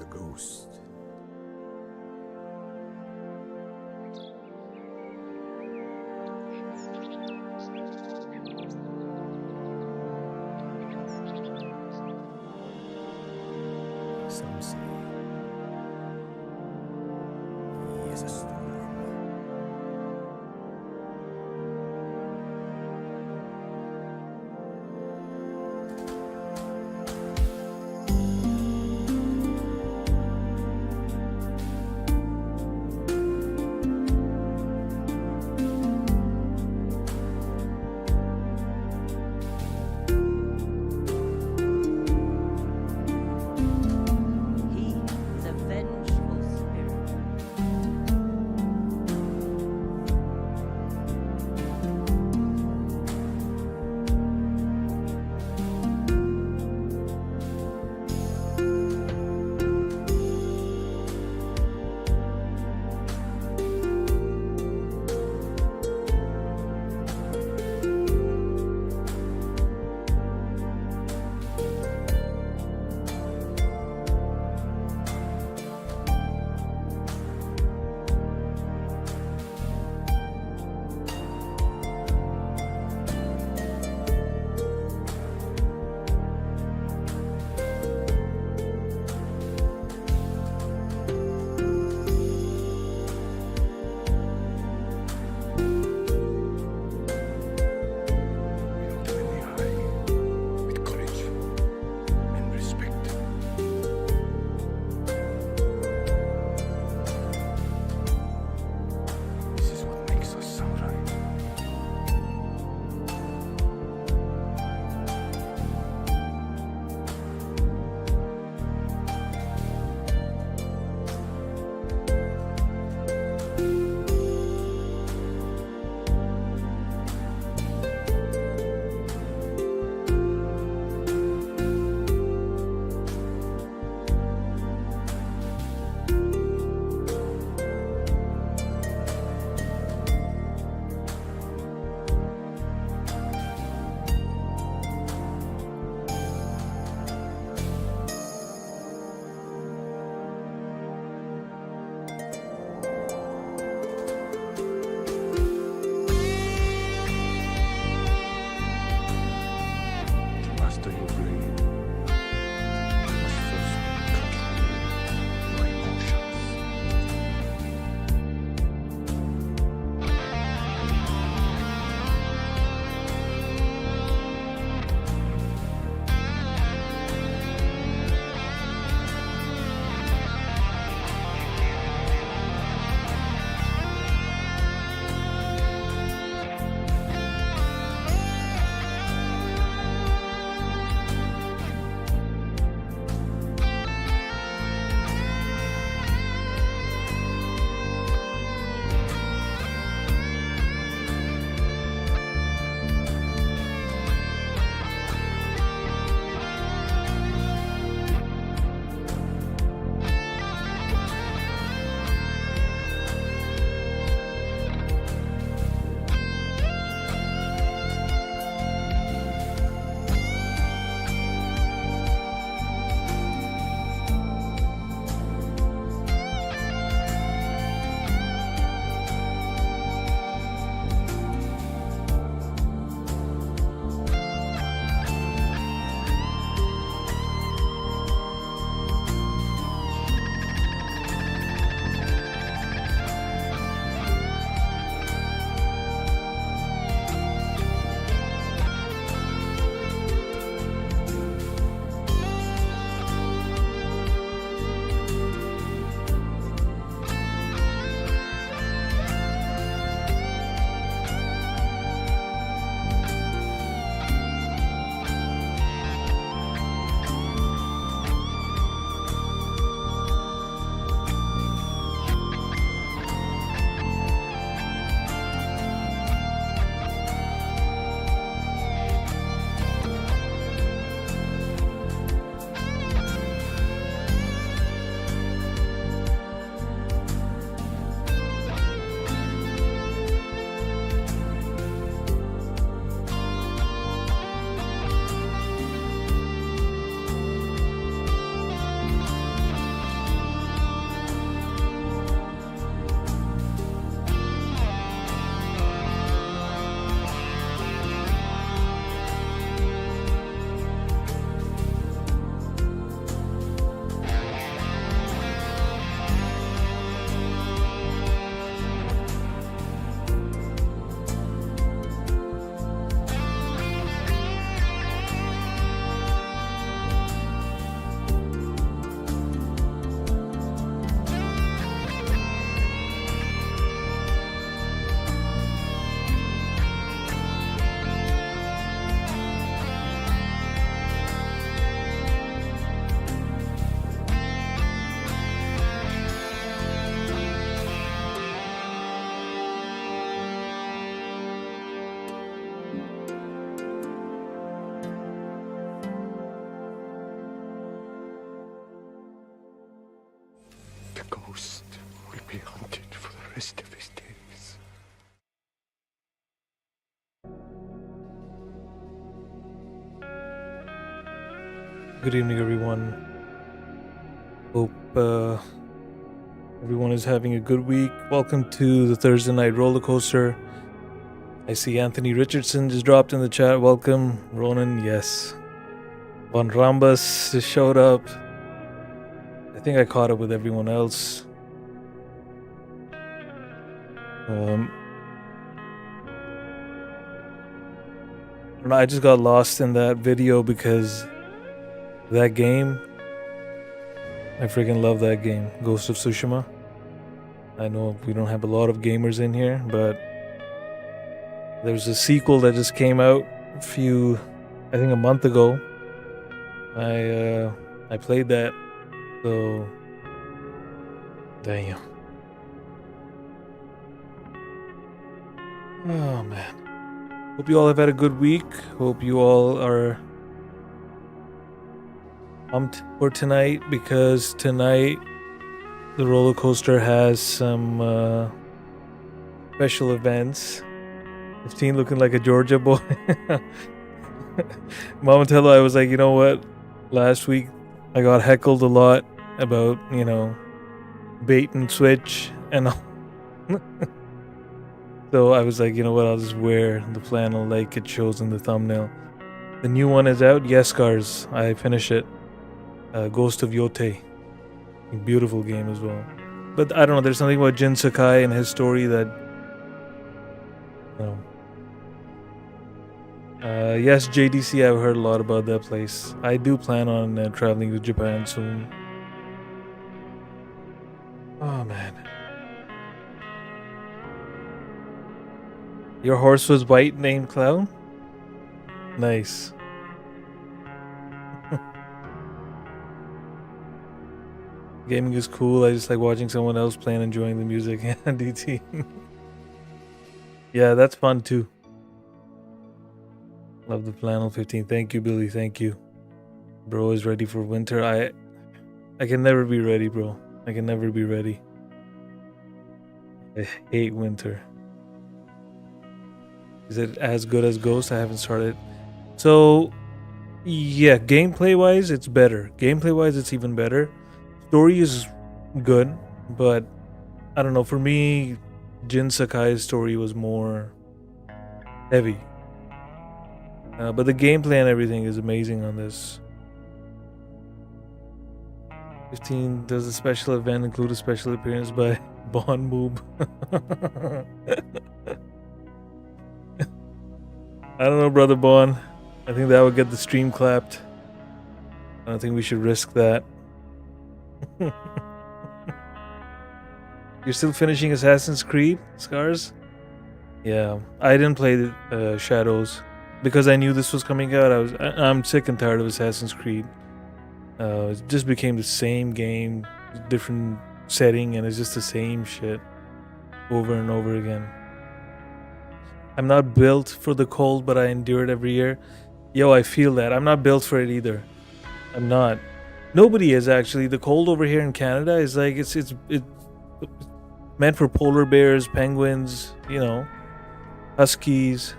the ghost. Some say he is a storm. He rest of his days. Good evening, everyone. Hope everyone is having a good week. Welcome to the Thursday night roller coaster. I see Anthony Richardson just dropped in the chat. Welcome, Ronan. Yes, Von Rambus just showed up. I think I caught up with everyone else. I just got lost in that video because that game, I freaking love that game, Ghost of Tsushima. I know we don't have a lot of gamers in here, but there's a sequel that just came out I think a month ago. I played that, so damn. Oh man. Hope you all have had a good week. Hope you all are pumped for tonight, because tonight the roller coaster has some special events. 15 looking like a Georgia boy. Momentarily, I was like, you know what? Last week I got heckled a lot about, bait and switch and all. So I was like, you know what? I'll just wear the flannel like it shows in the thumbnail. The new one is out. Yes, Scars. I finished it. Ghost of Yote. Beautiful game as well. But I don't know. There's something about Jin Sakai and his story that, yes, JDC, I've heard a lot about that place. I do plan on traveling to Japan soon. Oh, man. Your horse was white, named Clown? Nice. Gaming is cool. I just like watching someone else play and enjoying the music. DT. Yeah, that's fun too. Love the flannel 15. Thank you, Billy. Thank you. Bro is ready for winter. I can never be ready, bro. I can never be ready. I hate winter. Is it as good as Ghost? I haven't started. So, yeah, gameplay-wise, it's better. Gameplay-wise, it's even better. Story is good, but I don't know. For me, Jin Sakai's story was more heavy. But the gameplay and everything is amazing on this. 15, does a special event include a special appearance by Bond Moob? I don't know, Brother Bon. I think that would get the stream clapped. I don't think we should risk that. You're still finishing Assassin's Creed, Scars? Yeah, I didn't play the Shadows because I knew this was coming out. I'm sick and tired of Assassin's Creed. It just became the same game, different setting, and it's just the same shit over and over again. I'm not built for the cold, but I endure it every year. Yo, I feel that. I'm not built for it either. I'm not. Nobody is, actually. The cold over here in Canada is like, it's meant for polar bears, penguins, huskies.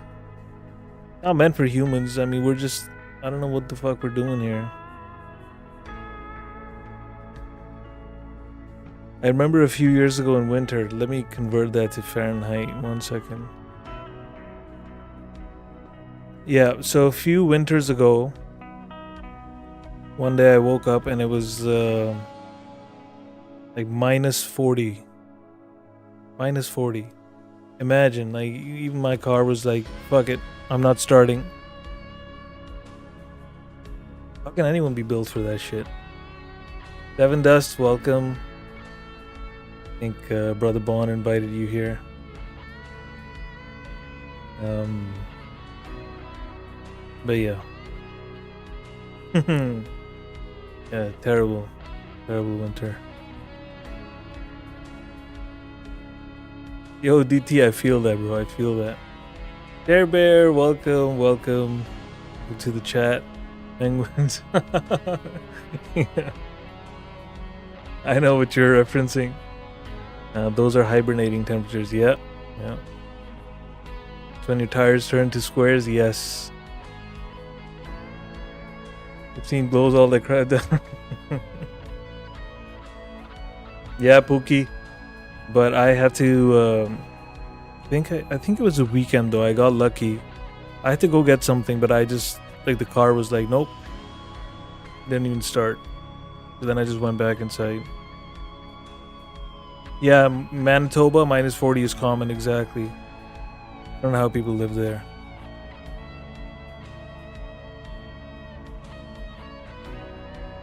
Not meant for humans. I mean, I don't know what the fuck we're doing here. I remember a few years ago in winter. Let me convert that to Fahrenheit. 1 second. Yeah, so a few winters ago, one day I woke up and it was like minus 40. Minus 40. Imagine, like, even my car was like, fuck it, I'm not starting. How can anyone be built for that shit? Devin Dust, welcome. I think Brother Bon invited you here. But yeah. Yeah, terrible winter. Yo, DT, I feel that, bro. I feel that. ChereBear, welcome to the chat. Penguins. Yeah. I know what you're referencing. Those are hibernating temperatures. Yeah. Yeah. So when your tires turn to squares, yes. I've seen blows all that crap down. Yeah, Pookie. But I had to. I think it was a weekend though. I got lucky. I had to go get something, but I just the car was like, nope. Didn't even start. So then I just went back inside. Yeah, Manitoba minus 40 is common, exactly. I don't know how people live there.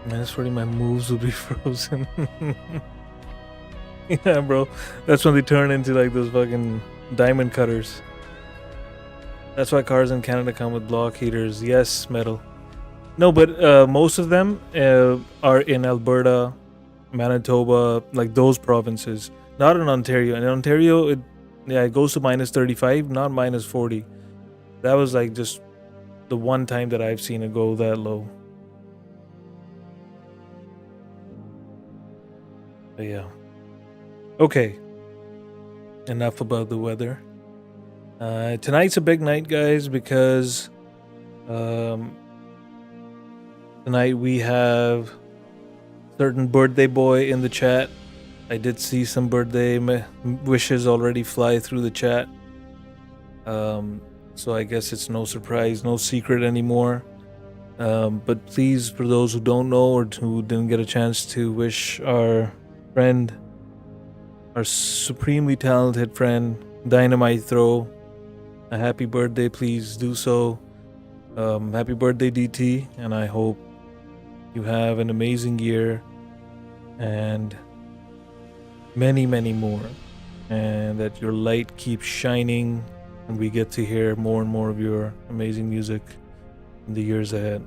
Minus 40, my moves will be frozen. Yeah, bro. That's when they turn into like those fucking diamond cutters. That's why cars in Canada come with block heaters. Yes, metal. No, but most of them are in Alberta, Manitoba, like those provinces. Not in Ontario. In Ontario, it goes to minus 35, not minus 40. That was like just the one time that I've seen it go that low. But yeah. Okay. Enough about the weather. Tonight's a big night, guys, because tonight we have certain birthday boy in the chat. I did see some birthday wishes already fly through the chat. So I guess it's no surprise, no secret anymore. But please, for those who don't know or who didn't get a chance to wish our friend, our supremely talented friend, Dynamite Throw, a happy birthday, please do so. Happy birthday, DT, and I hope you have an amazing year and many, many more, and that your light keeps shining and we get to hear more and more of your amazing music in the years ahead.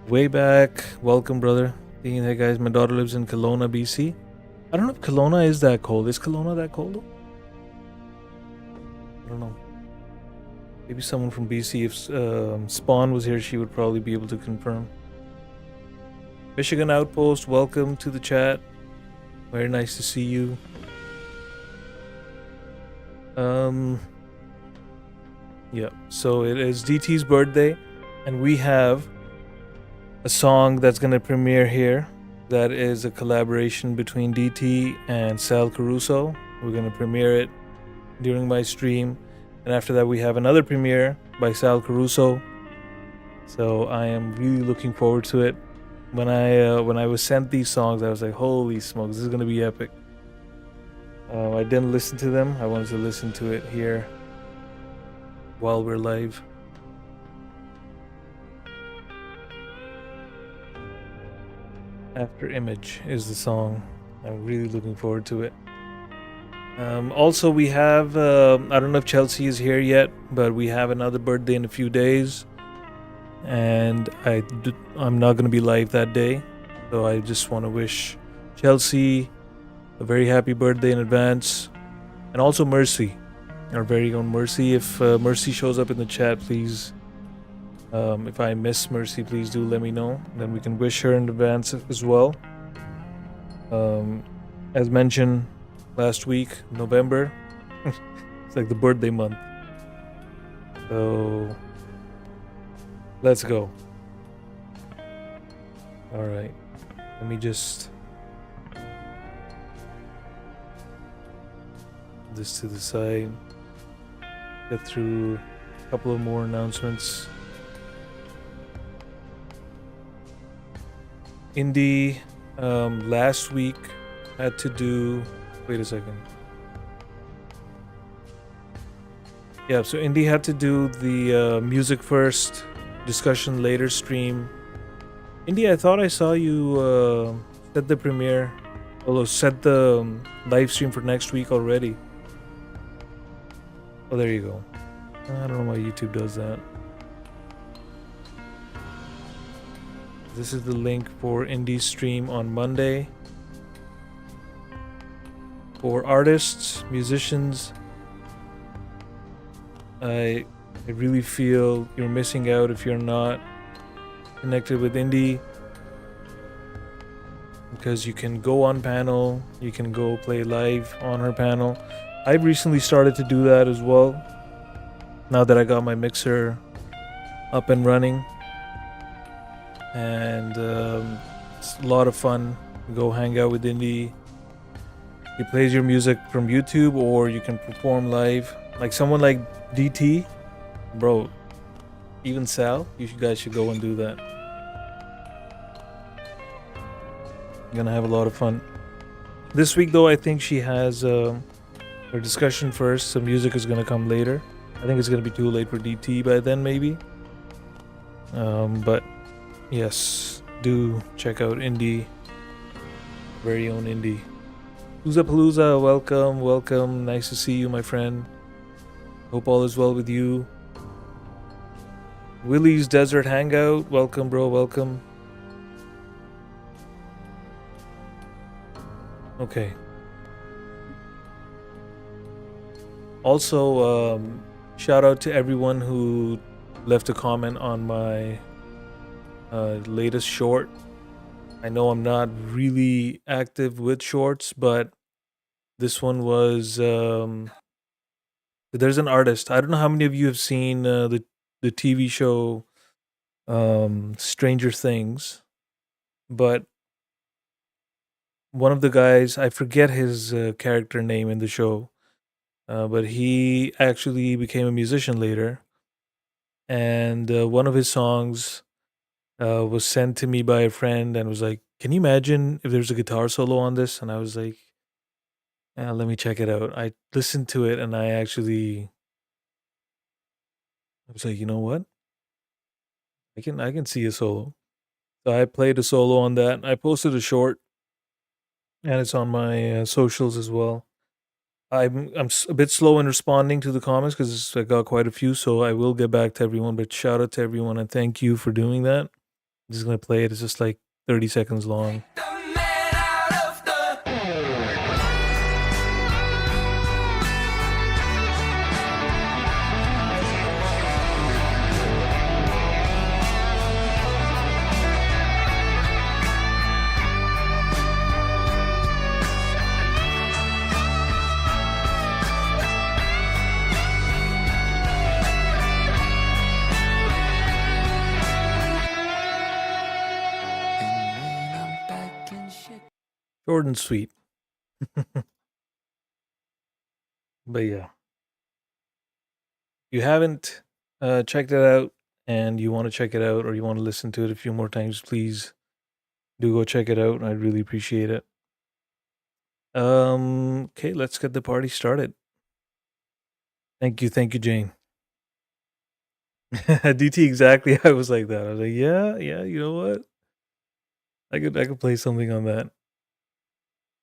Way back, welcome, brother. Hey guys, my daughter lives in Kelowna, BC. I don't know if Kelowna is that cold. Is Kelowna that cold? I don't know. Maybe someone from BC. If Spawn was here, she would probably be able to confirm. Michigan Outpost, welcome to the chat. Very nice to see you. Yeah, so it is DT's birthday, and we have a song that's going to premiere here. That is a collaboration between DT and Sal Caruso. We're going to premiere it during my stream, and after that we have another premiere by Sal Caruso. So I am really looking forward to it. When I was sent these songs, I was like, holy smokes, this is going to be epic. I didn't listen to them. I wanted to listen to it here while we're live. After Image is the song. I'm really looking forward to it. Also, we have, I don't know if Chelsea is here yet, but we have another birthday in a few days. And I'm not going to be live that day. So I just want to wish Chelsea a very happy birthday in advance. And also Mercy, our very own Mercy. If Mercy shows up in the chat, please, if I miss Mercy, please do let me know. Then we can wish her in advance as well. As mentioned last week, November, it's like the birthday month. So let's go. All right, let me just put this to the side. Get through a couple of more announcements. Indy last week had to do. Wait a second. Yeah, so Indy had to do the music first, discussion later stream. Indy, I thought I saw you set the premiere, although set the live stream for next week already. Oh, there you go. I don't know why YouTube does that. This is the link for Indy's stream on Monday. For artists, musicians, I really feel you're missing out if you're not connected with Indy. I'm because you can go on panel, you can go play live on her panel. I've recently started to do that as well. Now that I got my mixer up and running, and it's a lot of fun. Go hang out with Indy. He plays your music from YouTube, or you can perform live. Like someone like DT, bro, even Sal, you guys should go and do that. You're gonna have a lot of fun. This week, though, I think she has her discussion first. Some music is gonna come later. I think it's gonna be too late for DT by then, maybe. But yes, do check out Indy, very own Indy. Palooza, welcome, welcome. Nice to see you, my friend. Hope all is well with you. Willie's Desert Hangout, welcome, bro, welcome. Okay. Also, shout out to everyone who left a comment on my latest short. I know I'm not really active with shorts, but this one was there's an artist. I don't know how many of you have seen the TV show Stranger Things, but one of the guys, I forget his character name in the show, but he actually became a musician later, and one of his songs was sent to me by a friend and was like, "Can you imagine if there's a guitar solo on this?" And I was like, let me check it out. I listened to it and I was like, you know what? I can see a solo. So I played a solo on that. I posted a short, and it's on my socials as well. I'm a bit slow in responding to the comments because I got quite a few, so I will get back to everyone. But shout out to everyone and thank you for doing that. I'm just gonna play it. It's just like 30 seconds long. Short and sweet. But yeah. If you haven't checked it out and you want to check it out or you want to listen to it a few more times, please do go check it out. I'd really appreciate it. Okay, let's get the party started. Thank you, Jane. DT, exactly. I was like that. I was like, yeah, you know what? I could play something on that.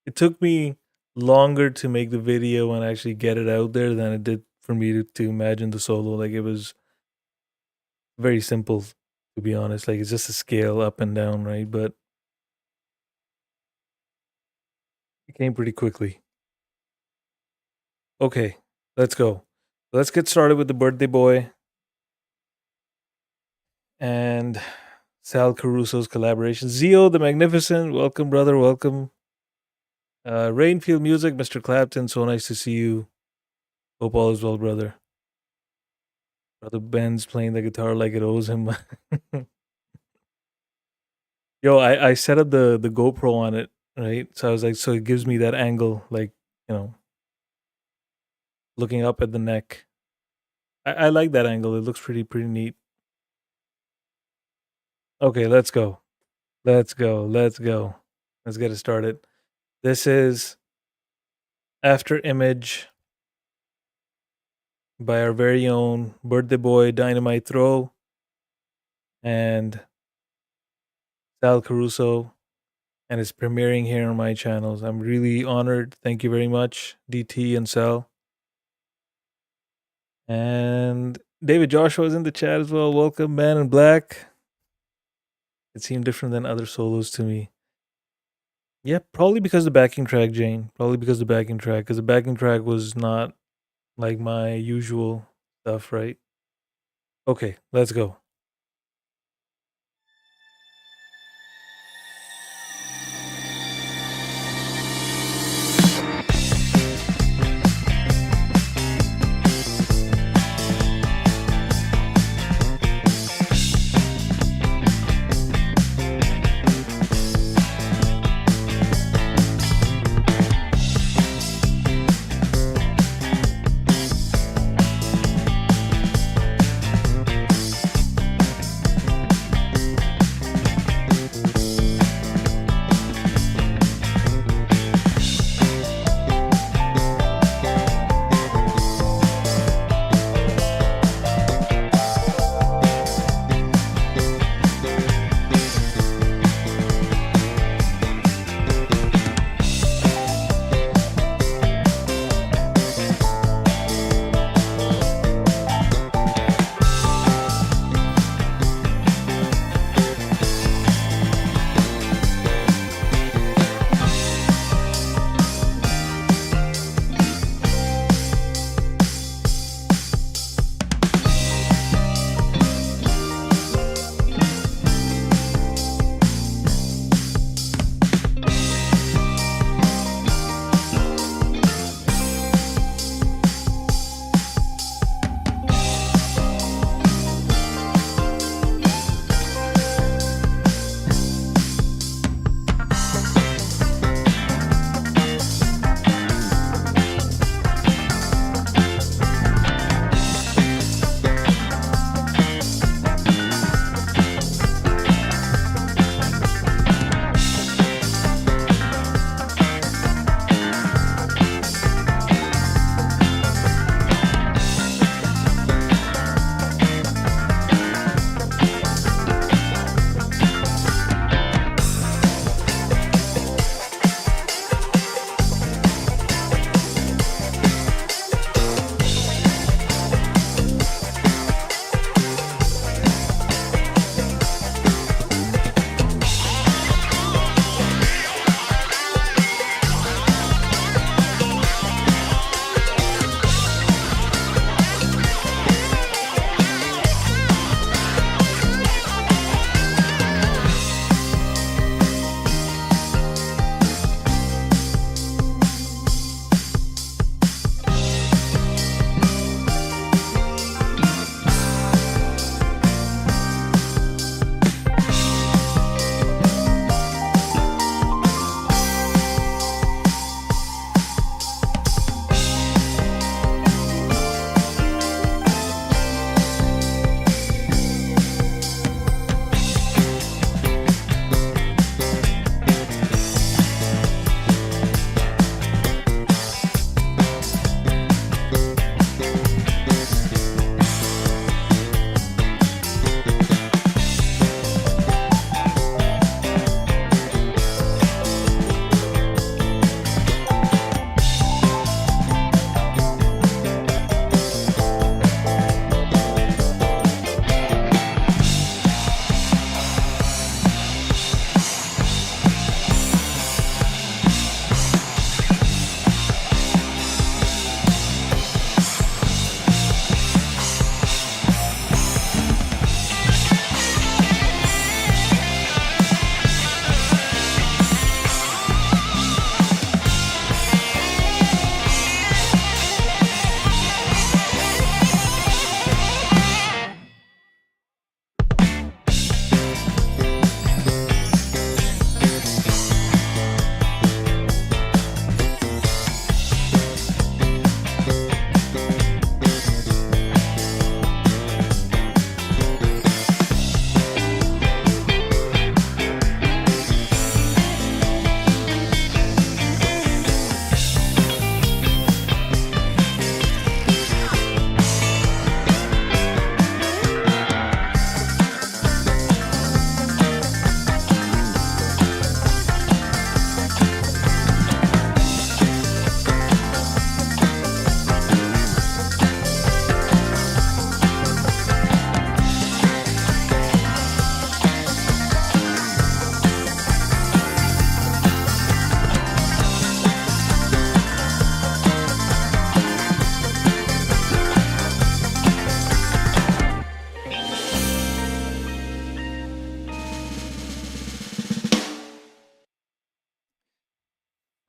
It took me longer to make the video and actually get it out there than it did for me to imagine the solo. Like, it was very simple, to be honest. Like, it's just a scale up and down, right? But it came pretty quickly. Okay, let's go. Let's get started with the birthday boy and Sal Caruso's collaboration. Zio the Magnificent, welcome, brother, welcome. Rainfield Music, Mr. Clapton, so nice to see you. Hope all is well, brother. Brother Bendz playing the guitar like it owes him. Yo, I set up the GoPro on it, right? So I was like, so it gives me that angle, like, you know, looking up at the neck. I like that angle. It looks pretty neat. Okay, let's go. Let's go. Let's get it started. This is After Image by our very own birthday boy Dynamite Throw and Sal Caruso, and it's premiering here on my channels. I'm really honored. Thank you very much, DT and Sal. And David Joshua is in the chat as well. Welcome, Man in Black. It seemed different than other solos to me. Yeah, probably because the backing track, Jane. Probably because the backing track, because the backing track was not like my usual stuff, right? Okay, let's go.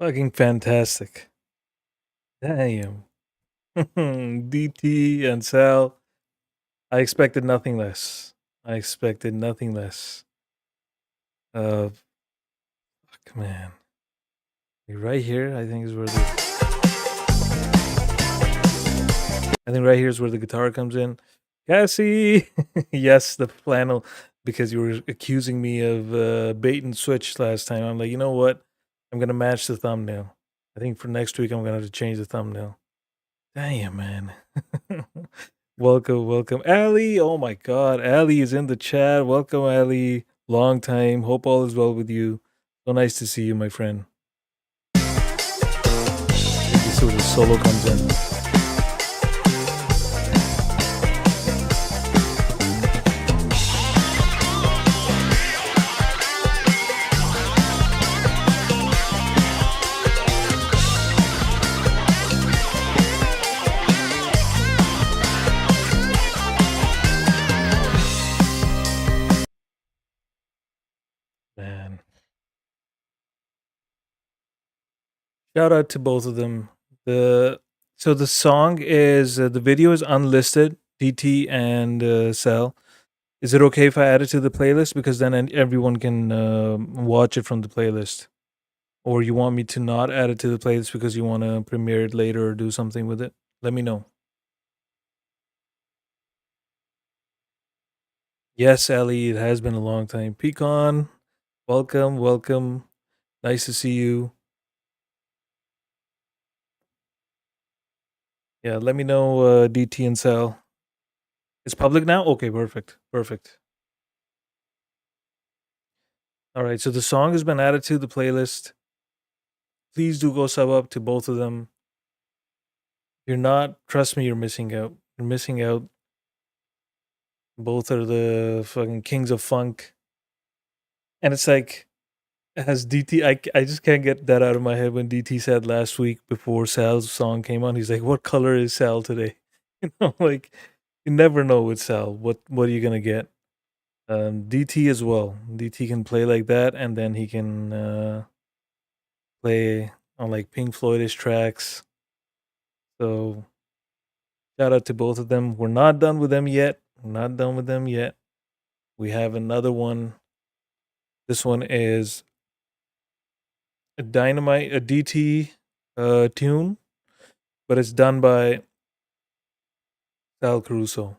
Fucking fantastic. Damn. DT and Sal. I expected nothing less. I expected nothing less. Fuck, man. Right here, I think is where I think right here is where the guitar comes in. Cassie! Yes, the flannel. Because you were accusing me of bait and switch last time. I'm like, you know what? I'm going to match the thumbnail. I think for next week, I'm going to have to change the thumbnail. Damn, man. Welcome, welcome. Ali! Oh my god. Ali is in the chat. Welcome, Ali. Long time. Hope all is well with you. So nice to see you, my friend. This is where the solo comes in. Man. Shout out to both of them. So the song is the video is unlisted. DT and Cell. Is it okay if I add it to the playlist because then everyone can watch it from the playlist? Or you want me to not add it to the playlist because you want to premiere it later or do something with it? Let me know. Yes, Ali, it has been a long time. Pecan, welcome, welcome. Nice to see you. Yeah, let me know, DT and Cell. It's public now? Okay, perfect. Perfect. All right, so the song has been added to the playlist. Please do go sub up to both of them. You're not, trust me, you're missing out. You're missing out. Both are the fucking kings of funk. And it's like, as DT, I just can't get that out of my head when DT said last week before Sal's song came on, he's like, what color is Sal today? You know, like, you never know with Sal. What are you going to get? DT as well. DT can play like that, and then he can play on like Pink Floydish tracks. So shout out to both of them. We're not done with them yet. We're not done with them yet. We have another one. This one is a Dynamite, a DT tune, but it's done by Sal Caruso.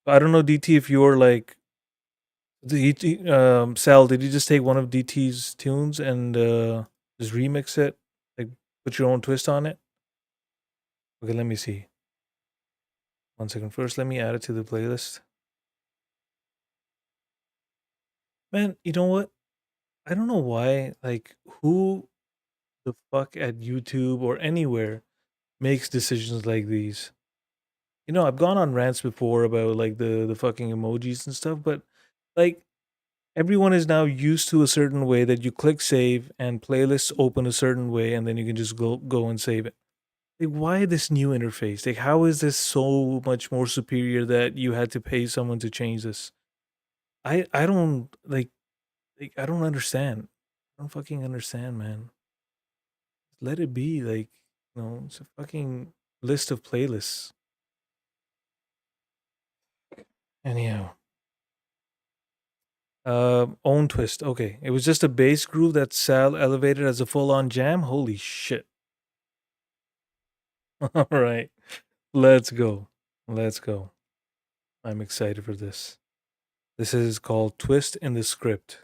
I don't know, DT, if you're like, Sal, did you just take one of DT's tunes and just remix it? Like, put your own twist on it? Okay, let me see. 1 second. First, let me add it to the playlist. Man, you know what? I don't know why, like, who the fuck at YouTube or anywhere makes decisions like these? You know, I've gone on rants before about like the fucking emojis and stuff, but like everyone is now used to a certain way that you click save and playlists open a certain way and then you can just go and save it. Like, why this new interface? Like, how is this so much more superior that you had to pay someone to change this? I don't like I don't understand. I don't fucking understand, man. Let it be. Like, you know, it's a fucking list of playlists. Anyhow. Own twist. Okay. It was just a bass groove that Sal elevated as a full-on jam. Holy shit. All right. Let's go. Let's go. I'm excited for this. This is called Twist in the Script.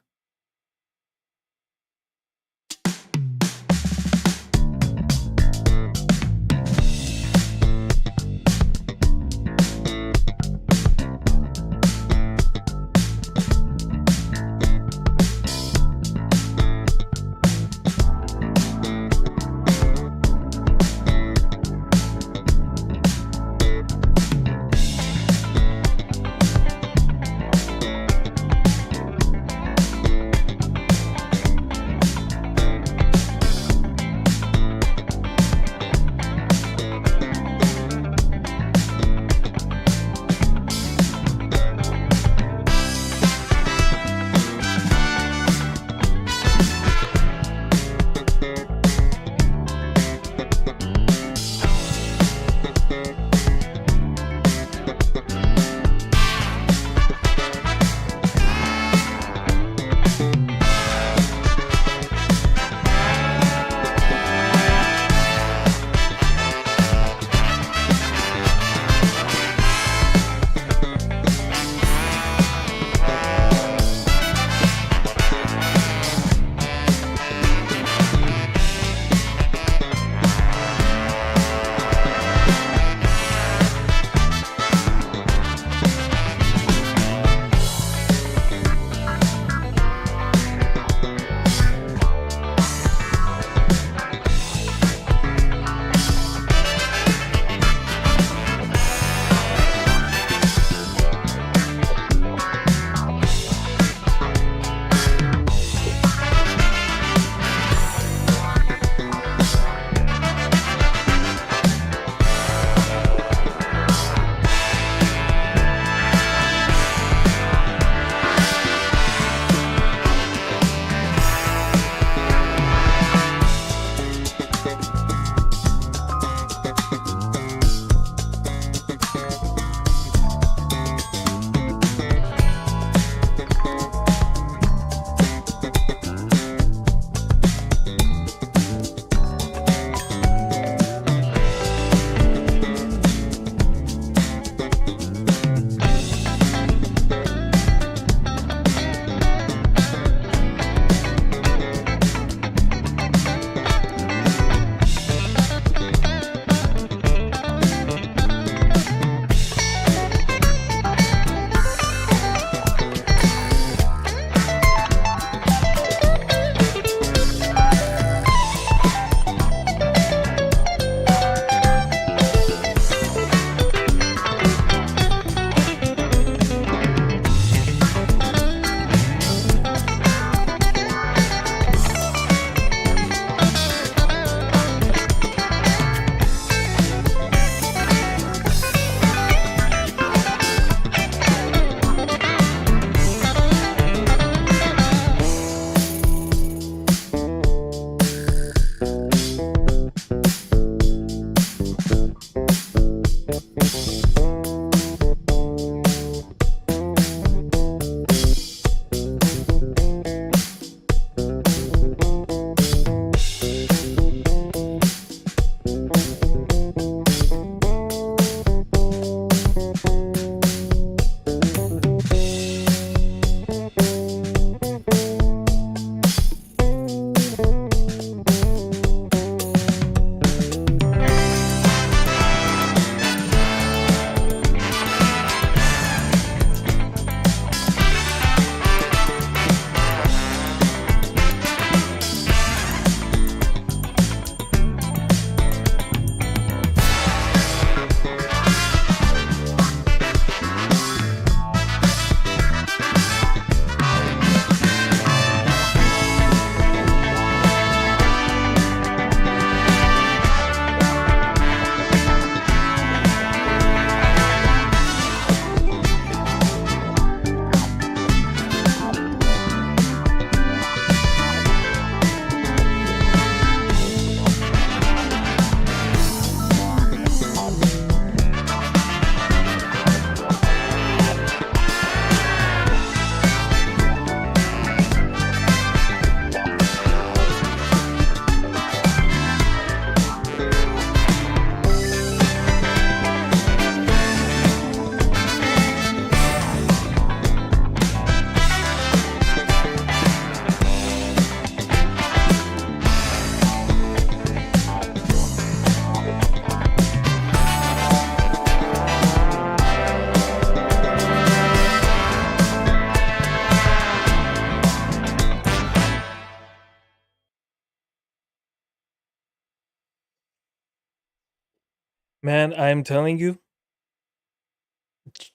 Man, I'm telling you,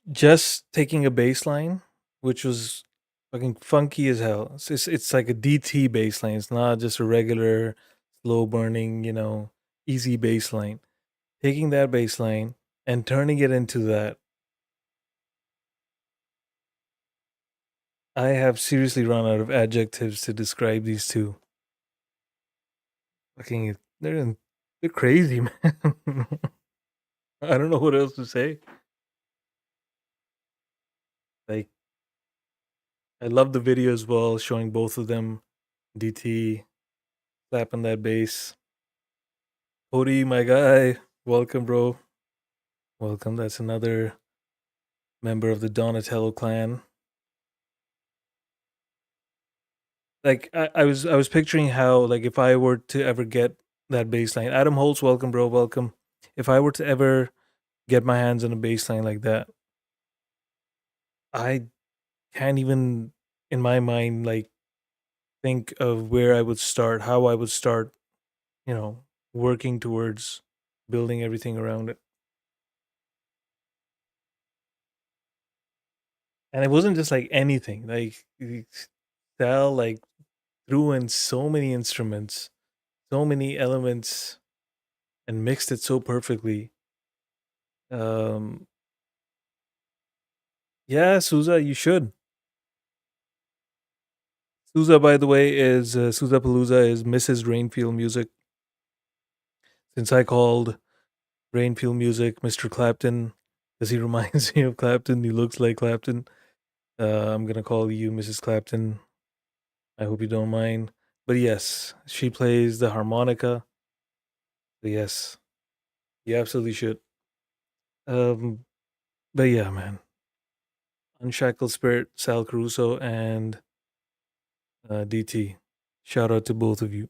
just taking a bass line, which was fucking funky as hell. It's like a DT bass line. It's not just a regular, slow burning, easy bass line. Taking that bass line and turning it into that, I have seriously run out of adjectives to describe these two. Fucking, they're crazy, man. I don't know what else to say. Like, I love the video as well, showing both of them, DT slapping that bass. Cody, my guy, welcome, bro. Welcome. That's another member of the Donnatello clan. Like, I was picturing how, like, if I were to ever get that bass line, Adam Holtz, welcome, bro, welcome. If I were to ever get my hands on a bass line like that, I can't even, in my mind, like, think of where I would start, how I would start, working towards building everything around it. And it wasn't just like anything. Like Sal like threw in so many instruments, so many elements, and mixed it so perfectly. Um, yeah, Souza, you should. Souza, by the way, is Souza Palooza is Mrs. Rainfield Music. Since I called Rainfield Music Mr. Clapton, because he reminds me of Clapton, he looks like Clapton. I'm gonna call you Mrs. Clapton. I hope you don't mind. But yes, she plays the harmonica. But yes, you absolutely should. Um, but yeah, man. Unshackled Spirit, Sal Caruso, and DT. Shout out to both of you.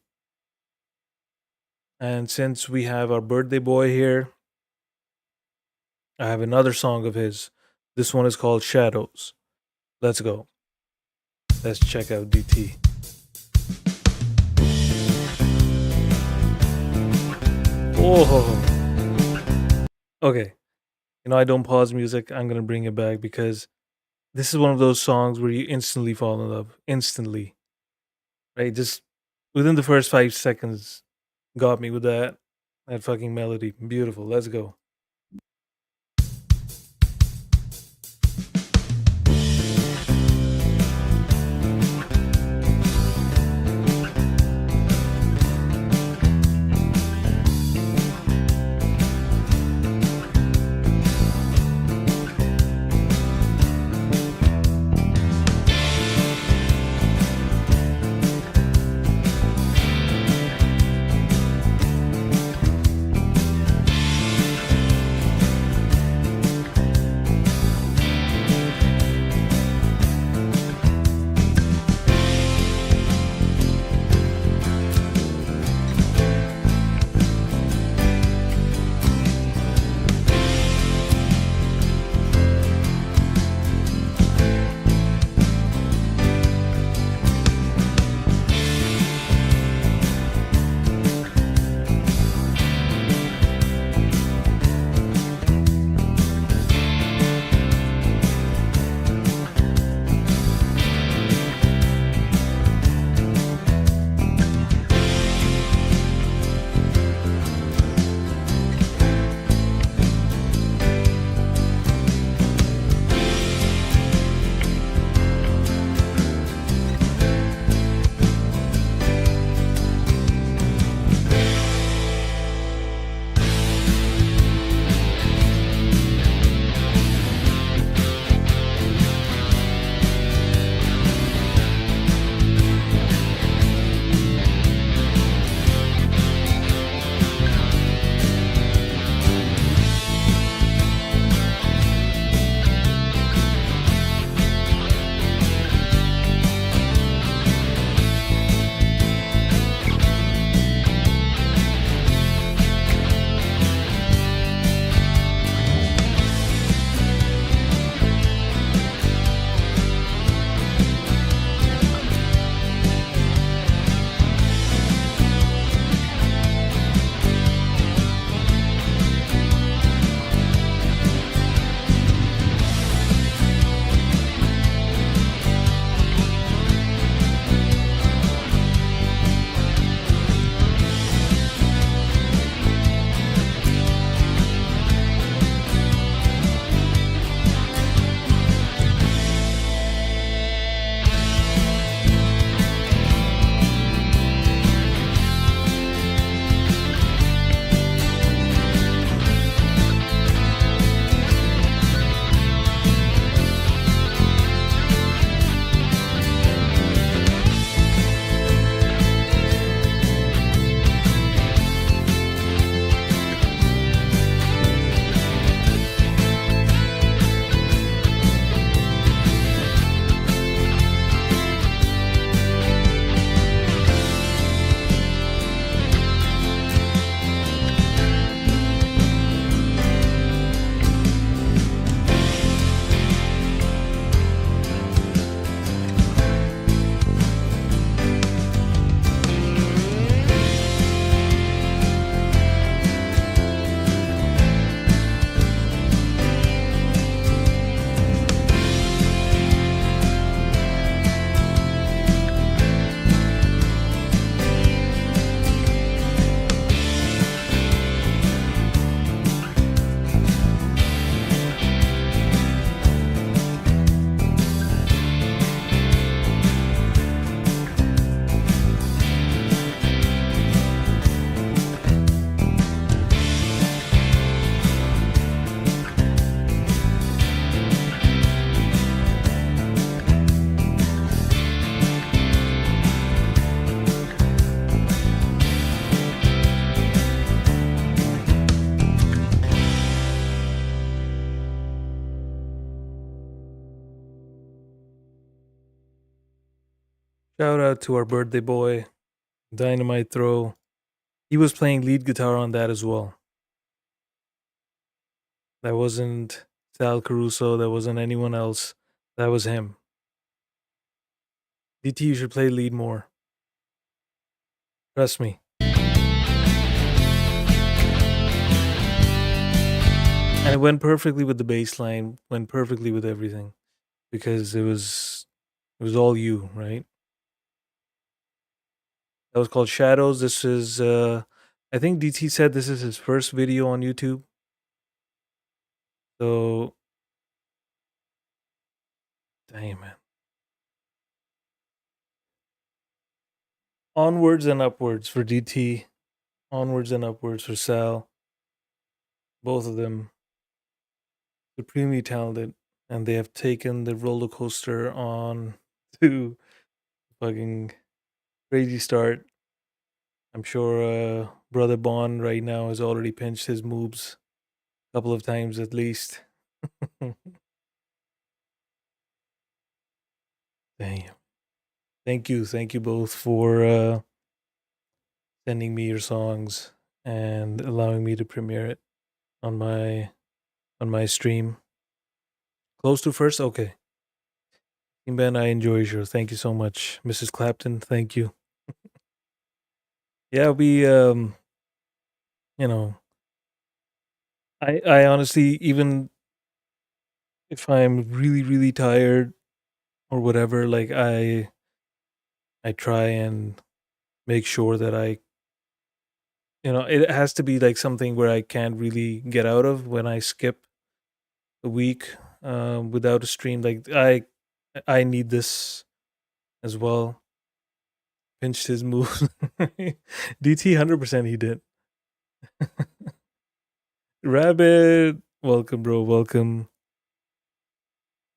And since we have our birthday boy here, I have another song of his. This one is called Shadows. Let's go. Let's check out DT. Oh, okay. I don't pause music. I'm going to bring it back because this is one of those songs where you instantly fall in love. Instantly. Right? Just within the first 5 seconds, got me with that fucking melody. Beautiful. Let's go. Shout out to our birthday boy, Dynamite Throw. He was playing lead guitar on that as well. That wasn't Sal Caruso. That wasn't anyone else. That was him. DT, you should play lead more. Trust me. And it went perfectly with the bass line, went perfectly with everything. Because it was all you, right? That was called Shadows. This is I think DT said this is his first video on YouTube. So damn, man. Onwards and upwards for DT. Onwards and upwards for Sal. Both of them supremely talented. And they have taken the roller coaster on to fucking crazy start. I'm sure Brother Bond right now has already pinched his moves a couple of times at least. Damn. Thank you both for sending me your songs and allowing me to premiere it on my stream. Close to first, okay. Ben, I enjoy your show. Thank you so much, Mrs. Clapton. Thank you. Yeah, we you know, I honestly, even if I'm really tired or whatever, like I try and make sure that it has to be like something where I can't really get out of when I skip a week without a stream. Like I need this as well. Pinched his move. DT 100% he did. Rabbit, welcome, bro. Welcome.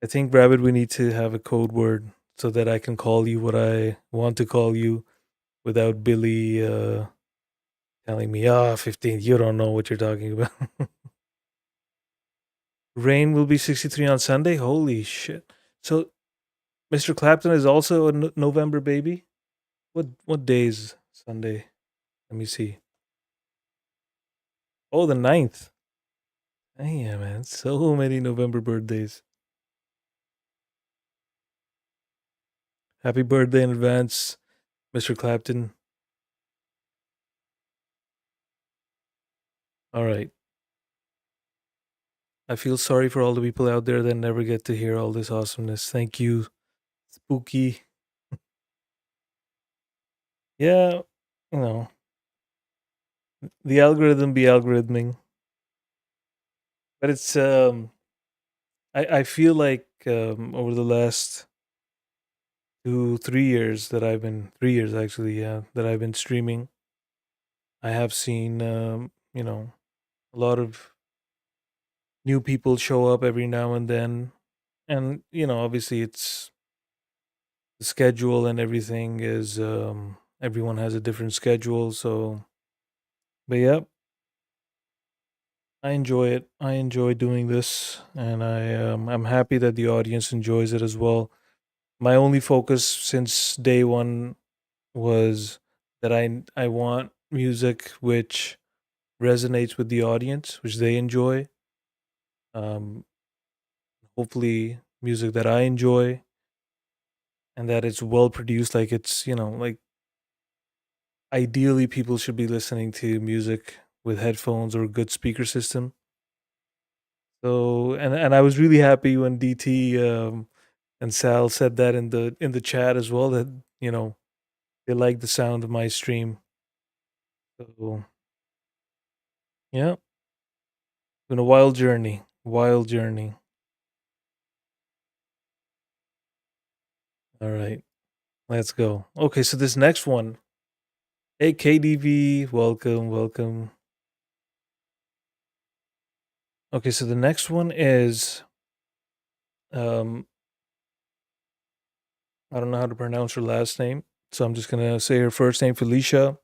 I think, Rabbit, we need to have a code word so that I can call you what I want to call you without Billy telling me, 15, you don't know what you're talking about. Rain will be 63 on Sunday? Holy shit. So, Mr. Clapton is also a November baby? What day is Sunday? Let me see. Oh, the 9th. Damn, man. So many November birthdays. Happy birthday in advance, Mr. Clapton. All right. I feel sorry for all the people out there that never get to hear all this awesomeness. Thank you, Spooky. Yeah, you know, the algorithm be algorithming. But it's I feel like over the last 2-3 years that I've been 3 years actually, yeah, that I've been streaming, I have seen a lot of new people show up every now and then. And obviously it's the schedule and everything is everyone has a different schedule, so but yeah, I enjoy it. I enjoy doing this, and I'm happy that the audience enjoys it as well. My only focus since day one was that I want music which resonates with the audience, which they enjoy. Um, Hopefully, music that I enjoy and that it's well produced. Like it's like ideally people should be listening to music with headphones or a good speaker system. So and I was really happy when DT and Sal said that in the chat as well, that they like the sound of my stream. So yeah, been a wild journey. Wild journey. All right, let's go. Okay, so this next one. Hey KDV, welcome, welcome. Okay, so the next one is um I don't know how to pronounce her last name, so I'm just gonna say her first name, Felicia.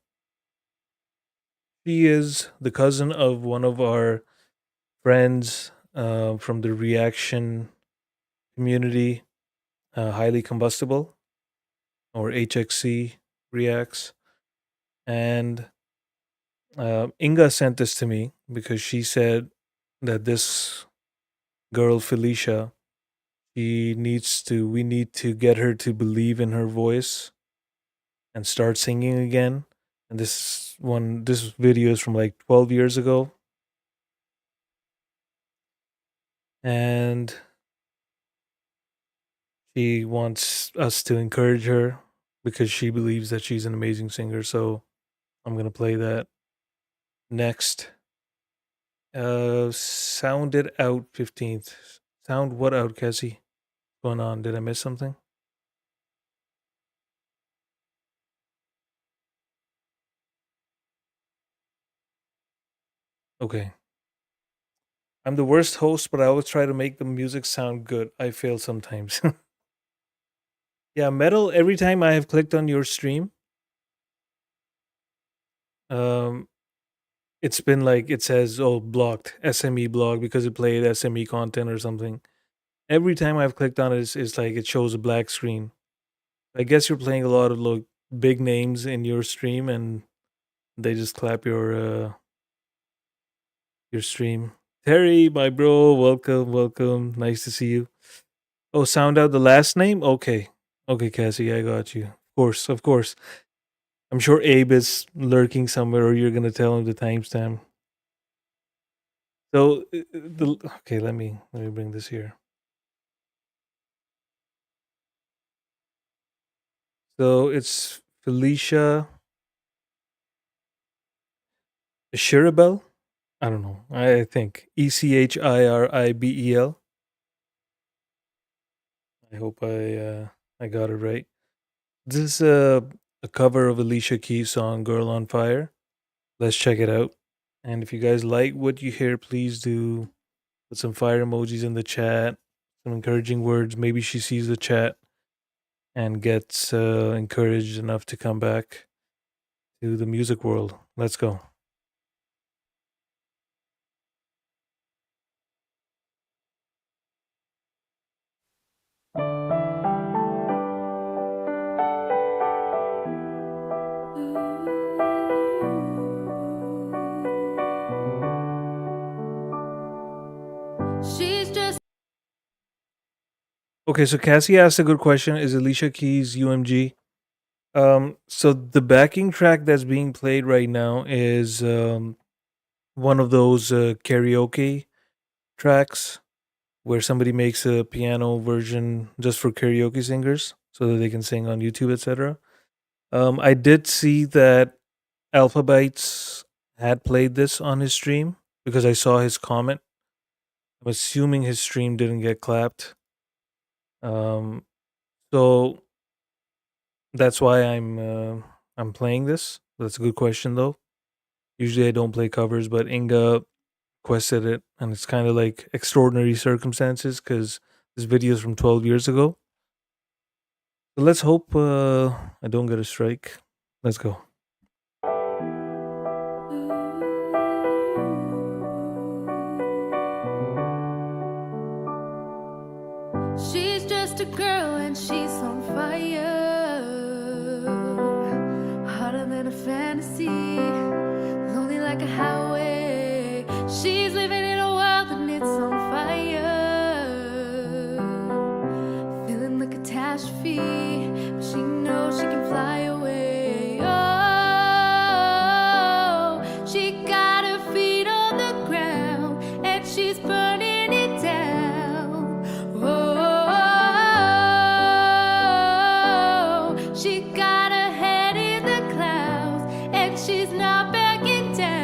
She is the cousin of one of our friends from the reaction community, highly combustible. or HXC reacts. And Inga sent this to me because she said that this girl Felicia, we need to get her to believe in her voice and start singing again. And this video is from like 12 years ago. And she wants us to encourage her because she believes that she's an amazing singer. So I'm going to play that next. Sound it out 15th. Sound what out, Cassie? What's going on? Did I miss something? Okay. I'm the worst host, but I always try to make the music sound good. I fail sometimes. Yeah, metal, every time I have clicked on your stream, um, it's been like it says, oh, blocked, SME blocked because it played SME content or something. Every time I've clicked on it, it's like it shows a black screen. I guess you're playing a lot of like big names in your stream and they just clap your stream. Terry, my bro, welcome, welcome. Nice to see you. Oh, sound out the last name? Okay. Okay, Cassie, I got you. Of course, of course. I'm sure Abe is lurking somewhere or you're gonna tell him the timestamp. So okay, let me bring this here. So it's Felicia Chiribel. I don't know. I think Echribel. I hope I got it right. This is a cover of Alicia Keys' song "Girl on Fire." Let's check it out. And if you guys like what you hear, please do put some fire emojis in the chat, some encouraging words. Maybe she sees the chat and gets encouraged enough to come back to the music world. Let's go. She's just Okay, so Cassie asked a good question. Is Alicia Keys UMG? So the backing track that's being played right now is one of those karaoke tracks where somebody makes a piano version just for karaoke singers so that they can sing on YouTube, etc. I did see that Alpha Bytes had played this on his stream because I saw his comment. I'm assuming his stream didn't get clapped. So that's why I'm playing this. That's a good question though. Usually I don't play covers, but Inga requested it, and it's kind of like extraordinary circumstances because this video is from 12 years ago. So let's hope I don't get a strike. Let's go. she's just a girl and she's on fire. Hotter than a fantasy, lonely like a highway. She's living in a world and it's on fire. Feeling the catastrophe, but she knows she can fly away. Oh, she got her feet on the ground and she's burning it down. Oh, she got her head in the clouds and she's not backing down.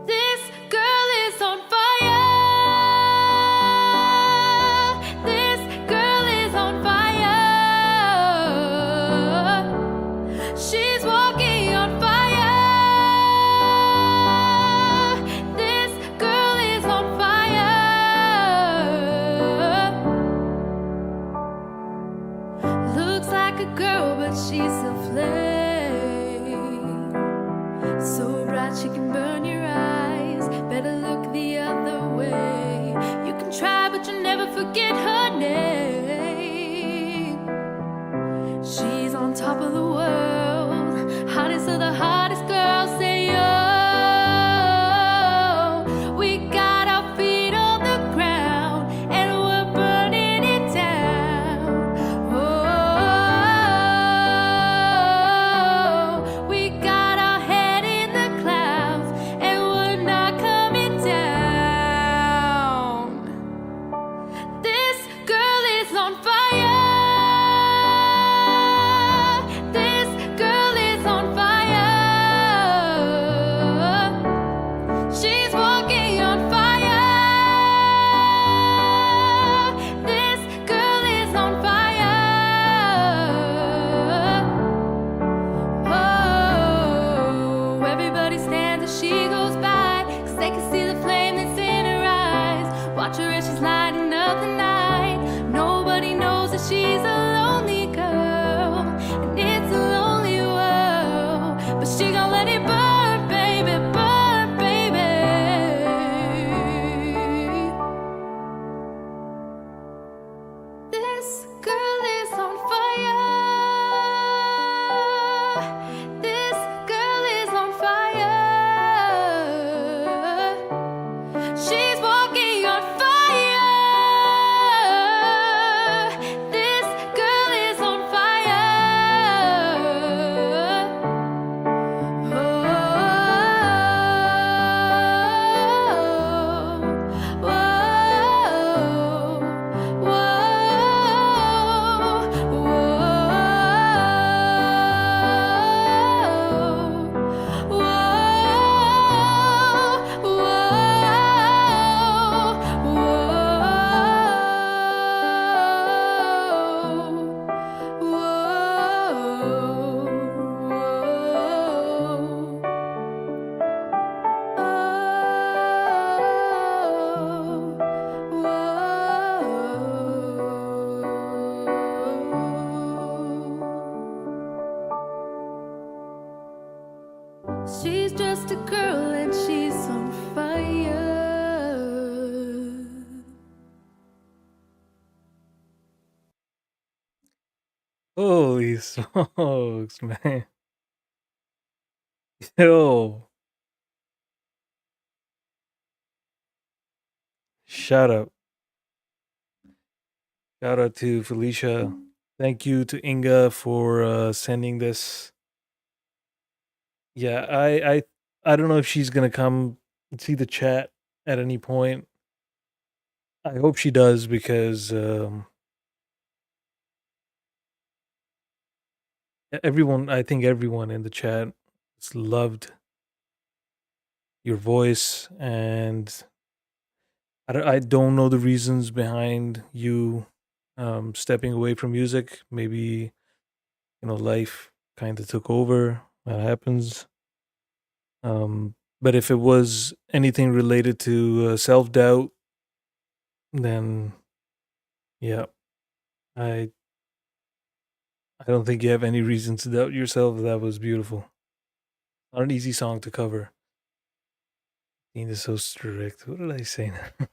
This girl is on fire. This girl is on fire. She's walking on fire. This girl is on fire. Looks like a girl, but she's a flame. So bright she can burn your eyes. Better look the other way. You can try, but you'll never forget her name. This girl is on fire. This girl is on fire. She's walking on fire. This girl is on fire. She's just a girl and she's on fire. Holy smokes, man. Yo. Shout out. Shout out to Felicia. Thank you to Inga for sending this. Yeah, I don't know if she's gonna come and see the chat at any point. I hope she does because everyone, I think everyone in the chat has loved your voice, and I don't know the reasons behind you stepping away from music. Maybe life kind of took over. That happens. But if it was anything related to self doubt, then yeah, I don't think you have any reason to doubt yourself. That was beautiful. Not an easy song to cover. Dean is so strict. What did I say now?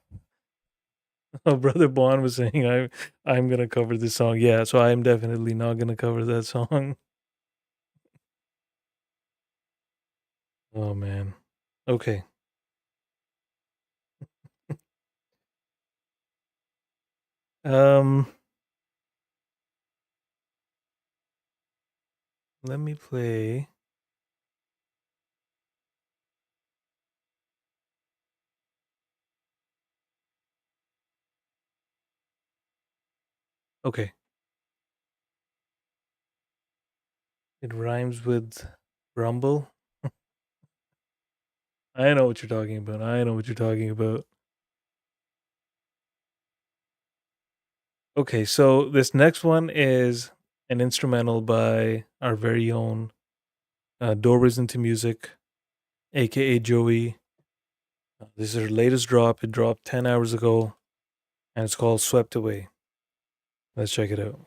Oh, Brother Bond was saying I'm gonna cover this song. Yeah, so I am definitely not gonna cover that song. Oh man. Okay. Let me play. Okay. It rhymes with rumble. I know what you're talking about. I know what you're talking about. Okay, so this next one is an instrumental by our very own Doors into Music, aka Joey. This is her latest drop. It dropped 10 hours ago, and it's called Swept Away. Let's check it out.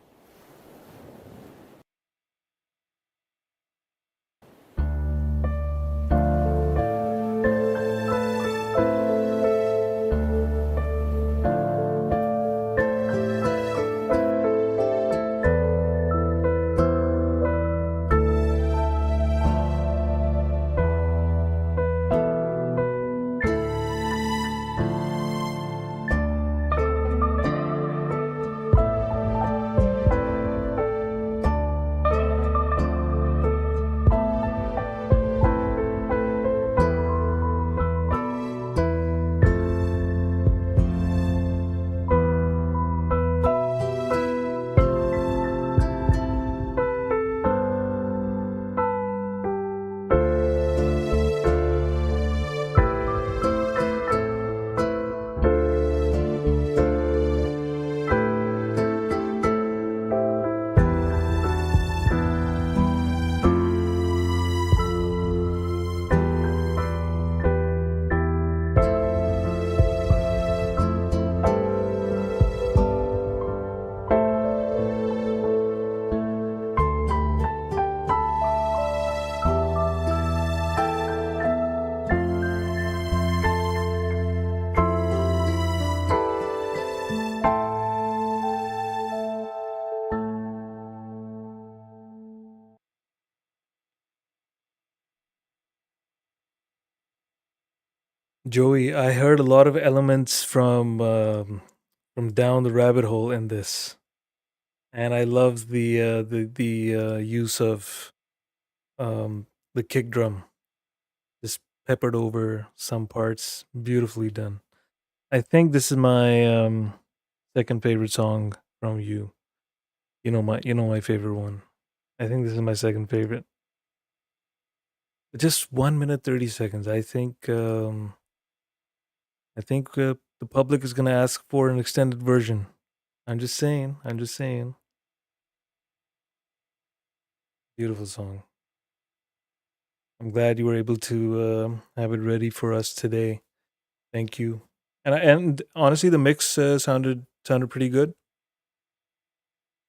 Joey, I heard a lot of elements from Down the Rabbit Hole in this, and I love the use of the kick drum, just peppered over some parts, beautifully done. I think this is my second favorite song from you. You know my favorite one. I think this is my second favorite. Just 1 minute 30 seconds. I think the public is gonna ask for an extended version. I'm just saying. I'm just saying. Beautiful song. I'm glad you were able to have it ready for us today. Thank you. And honestly, the mix sounded pretty good.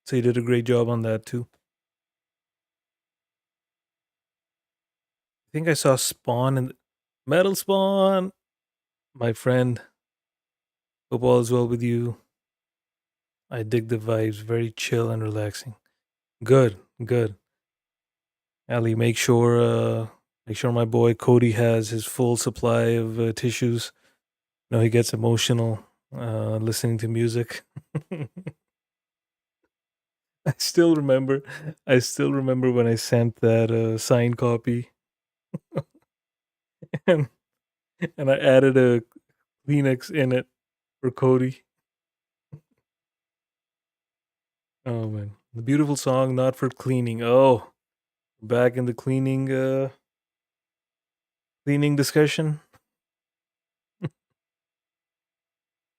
So you did a great job on that too. I think I saw Spawn in Metal Spawn. My friend, hope all is well with you. I dig the vibes, very chill and relaxing. Good, good. Ali, make sure my boy Cody has his full supply of tissues. He gets emotional listening to music. I still remember. I still remember when I sent that signed copy, and and I added a Kleenex in it for Cody. Oh man, the beautiful song, not for cleaning. Oh, back in the cleaning discussion.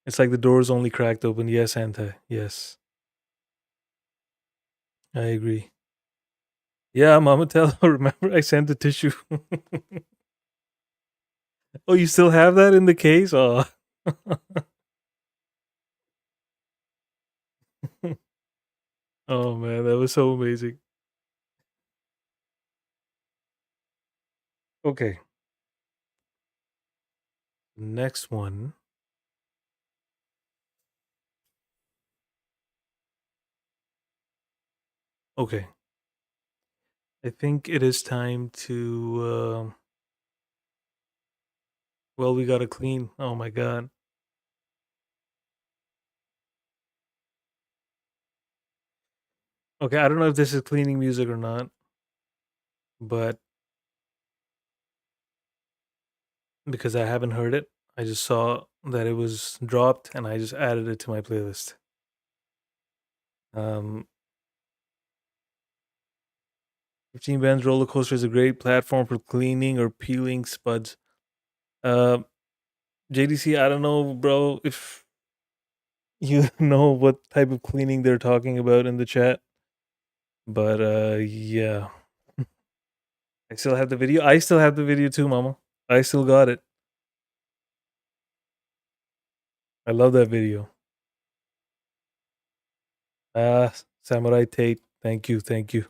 It's like the door's only cracked open. Yes, Anta. Yes, I agree. Yeah, Mama Tell. Remember, I sent the tissue. Oh, you still have that in the case? Oh. Oh man, that was so amazing. Okay, next one. Okay, I think it is time to. Well, we gotta clean. Oh my god. Okay, I don't know if this is cleaning music or not, but because I haven't heard it, I just saw that it was dropped and I just added it to my playlist. Um, 15 Bendz roller coaster is a great platform for cleaning or peeling spuds. Uh, JDC, I don't know, bro, if you know what type of cleaning they're talking about in the chat, but yeah, I still have the video. I still have the video too, mama. I still got it. I love that video. Samurai Tate, thank you, thank you.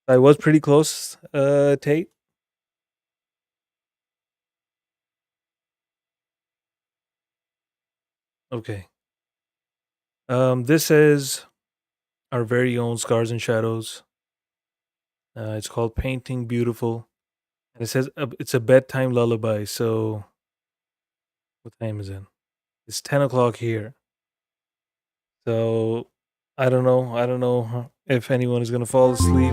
I was pretty close, Tate. Okay. This is our very own Scars and Shadows. It's called Painting Beautiful, and it says it's a bedtime lullaby. So, what time is it? It's 10 o'clock here. So, I don't know. I don't know if anyone is gonna fall asleep.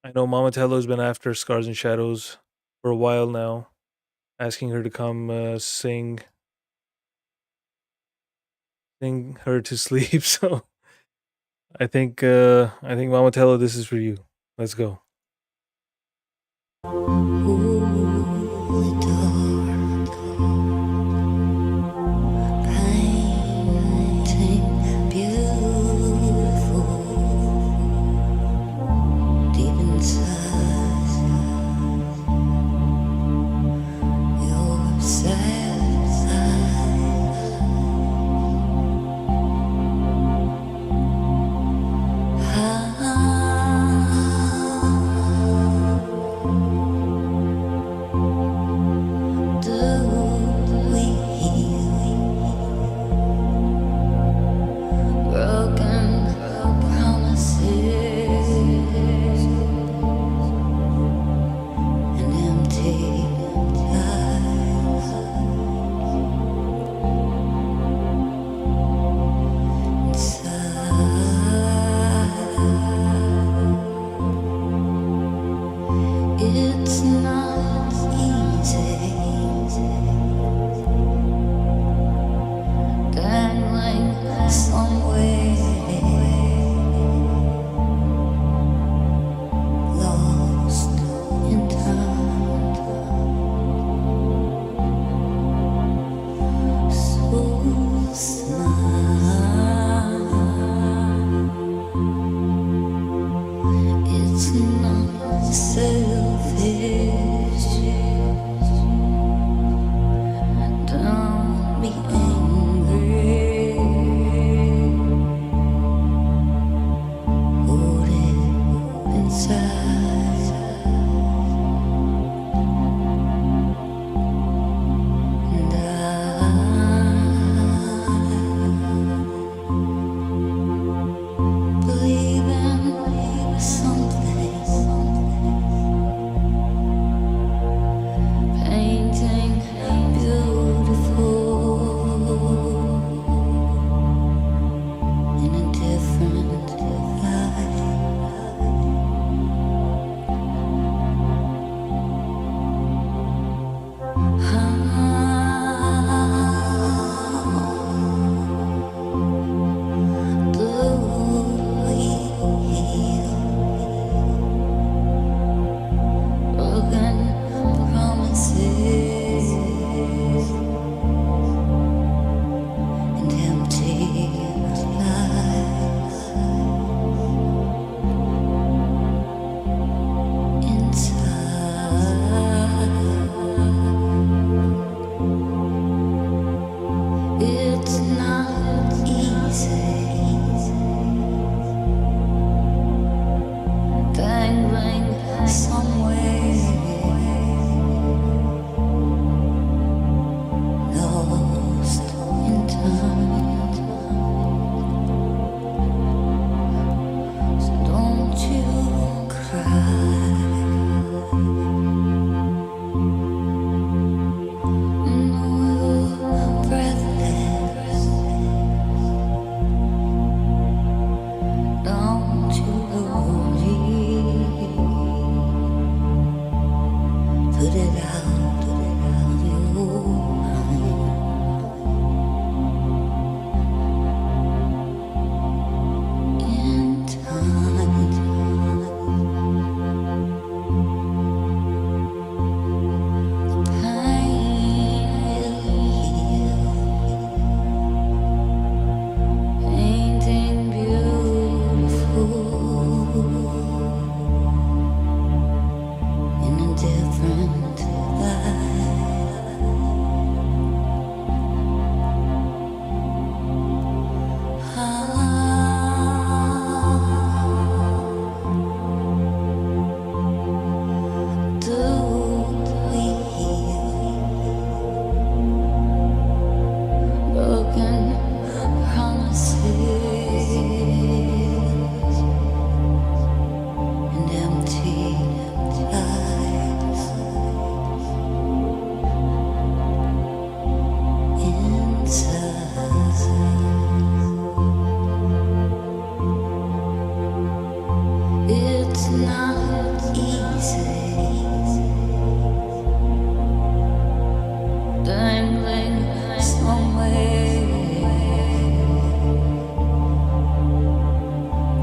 I know Mama Tello's been after Scars and Shadows for a while now, asking her to come sing her to sleep. So I think Mama Tello, this is for you. Let's go. It's not easy dangling somewhere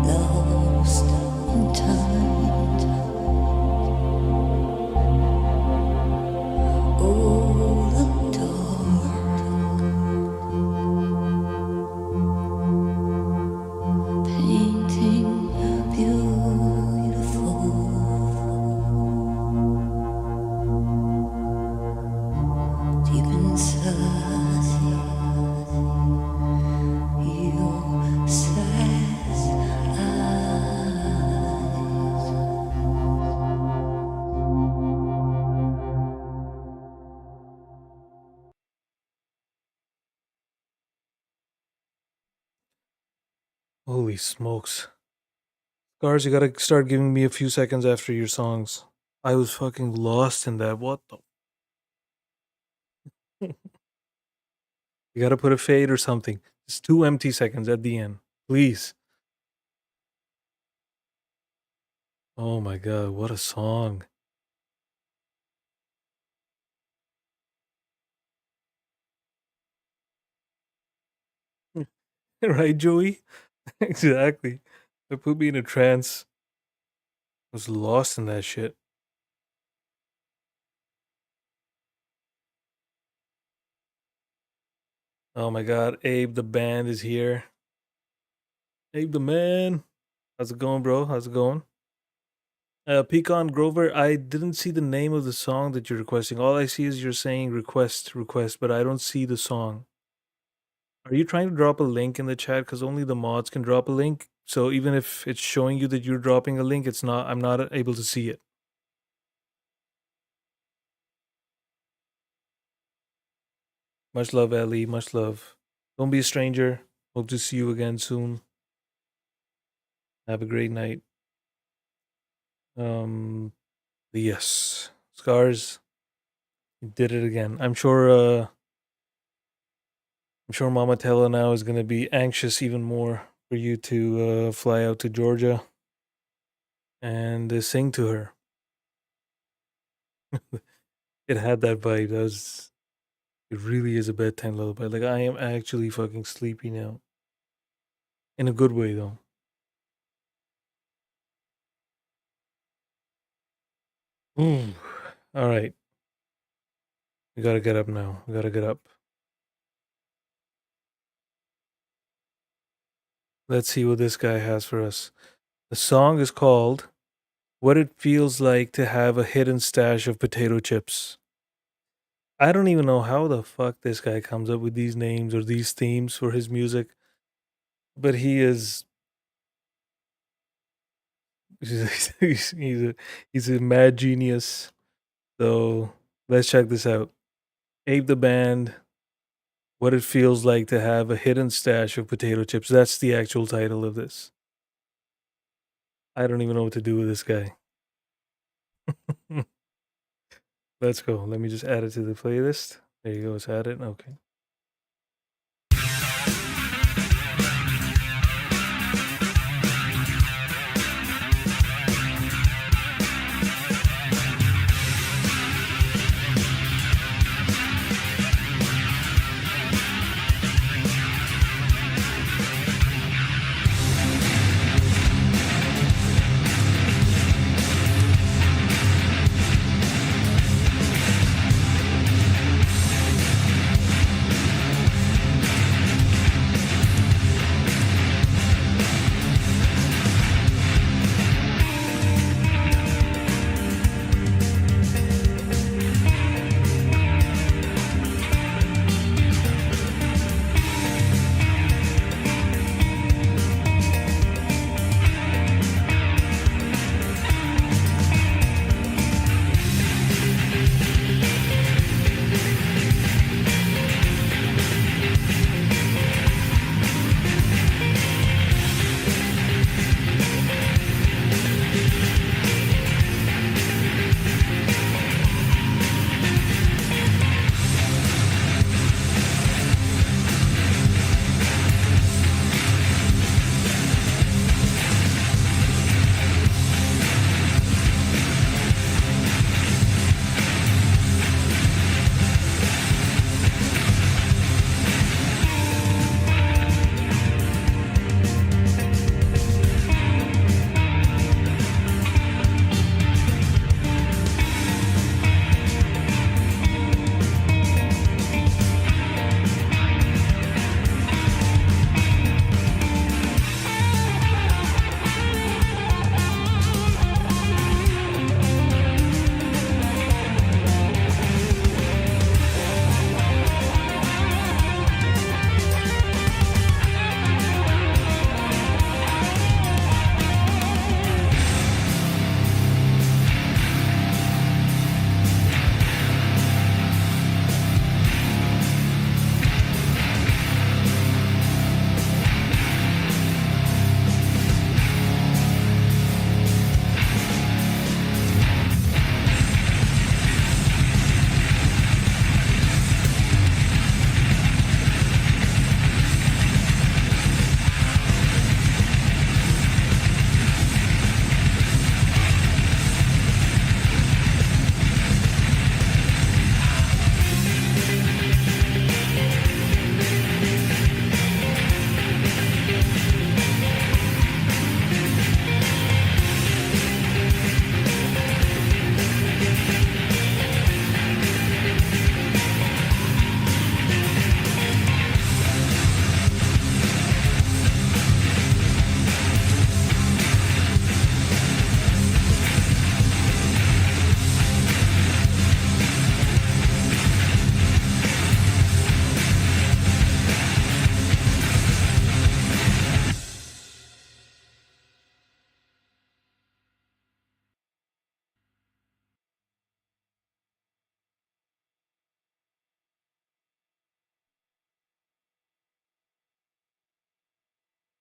lost in time. Oh, the dark painting beautiful. Deep inside your sad eyes. Holy smokes. Scars, you gotta start giving me a few seconds after your songs. I was fucking lost in that. What the? You gotta put a fade or something. Just 2 empty seconds at the end. Please. Oh my god, what a song. Right, Joey? Exactly. It put me in a trance. I was lost in that shit. Oh my god, Abe the band is here. Abe the man. How's it going, bro? How's it going? Pecan Grover, I didn't see the name of the song that you're requesting. All I see is you're saying request, but I don't see the song. Are you trying to drop a link in the chat? Because only the mods can drop a link. So even if it's showing you that you're dropping a link, it's not. I'm not able to see it. Much love, Ellie. Much love. Don't be a stranger. Hope to see you again soon. Have a great night. Yes, Scars, you did it again. I'm sure Mama Tella now is gonna be anxious even more for you to fly out to Georgia and sing to her. It had that vibe. It really is a bedtime lullaby. Like, I am actually fucking sleepy now. In a good way, though. All right. We gotta get up now. We gotta get up. Let's see what this guy has for us. The song is called What It Feels Like to Have a Hidden Stash of Potato Chips. I don't even know how the fuck this guy comes up with these names or these themes for his music, but he is. He's a mad genius. So let's check this out. Abe the band. What it feels like to have a hidden stash of potato chips. That's the actual title of this. I don't even know what to do with this guy. Let's go. Let me just add it to the playlist. There you go. It's added. Okay.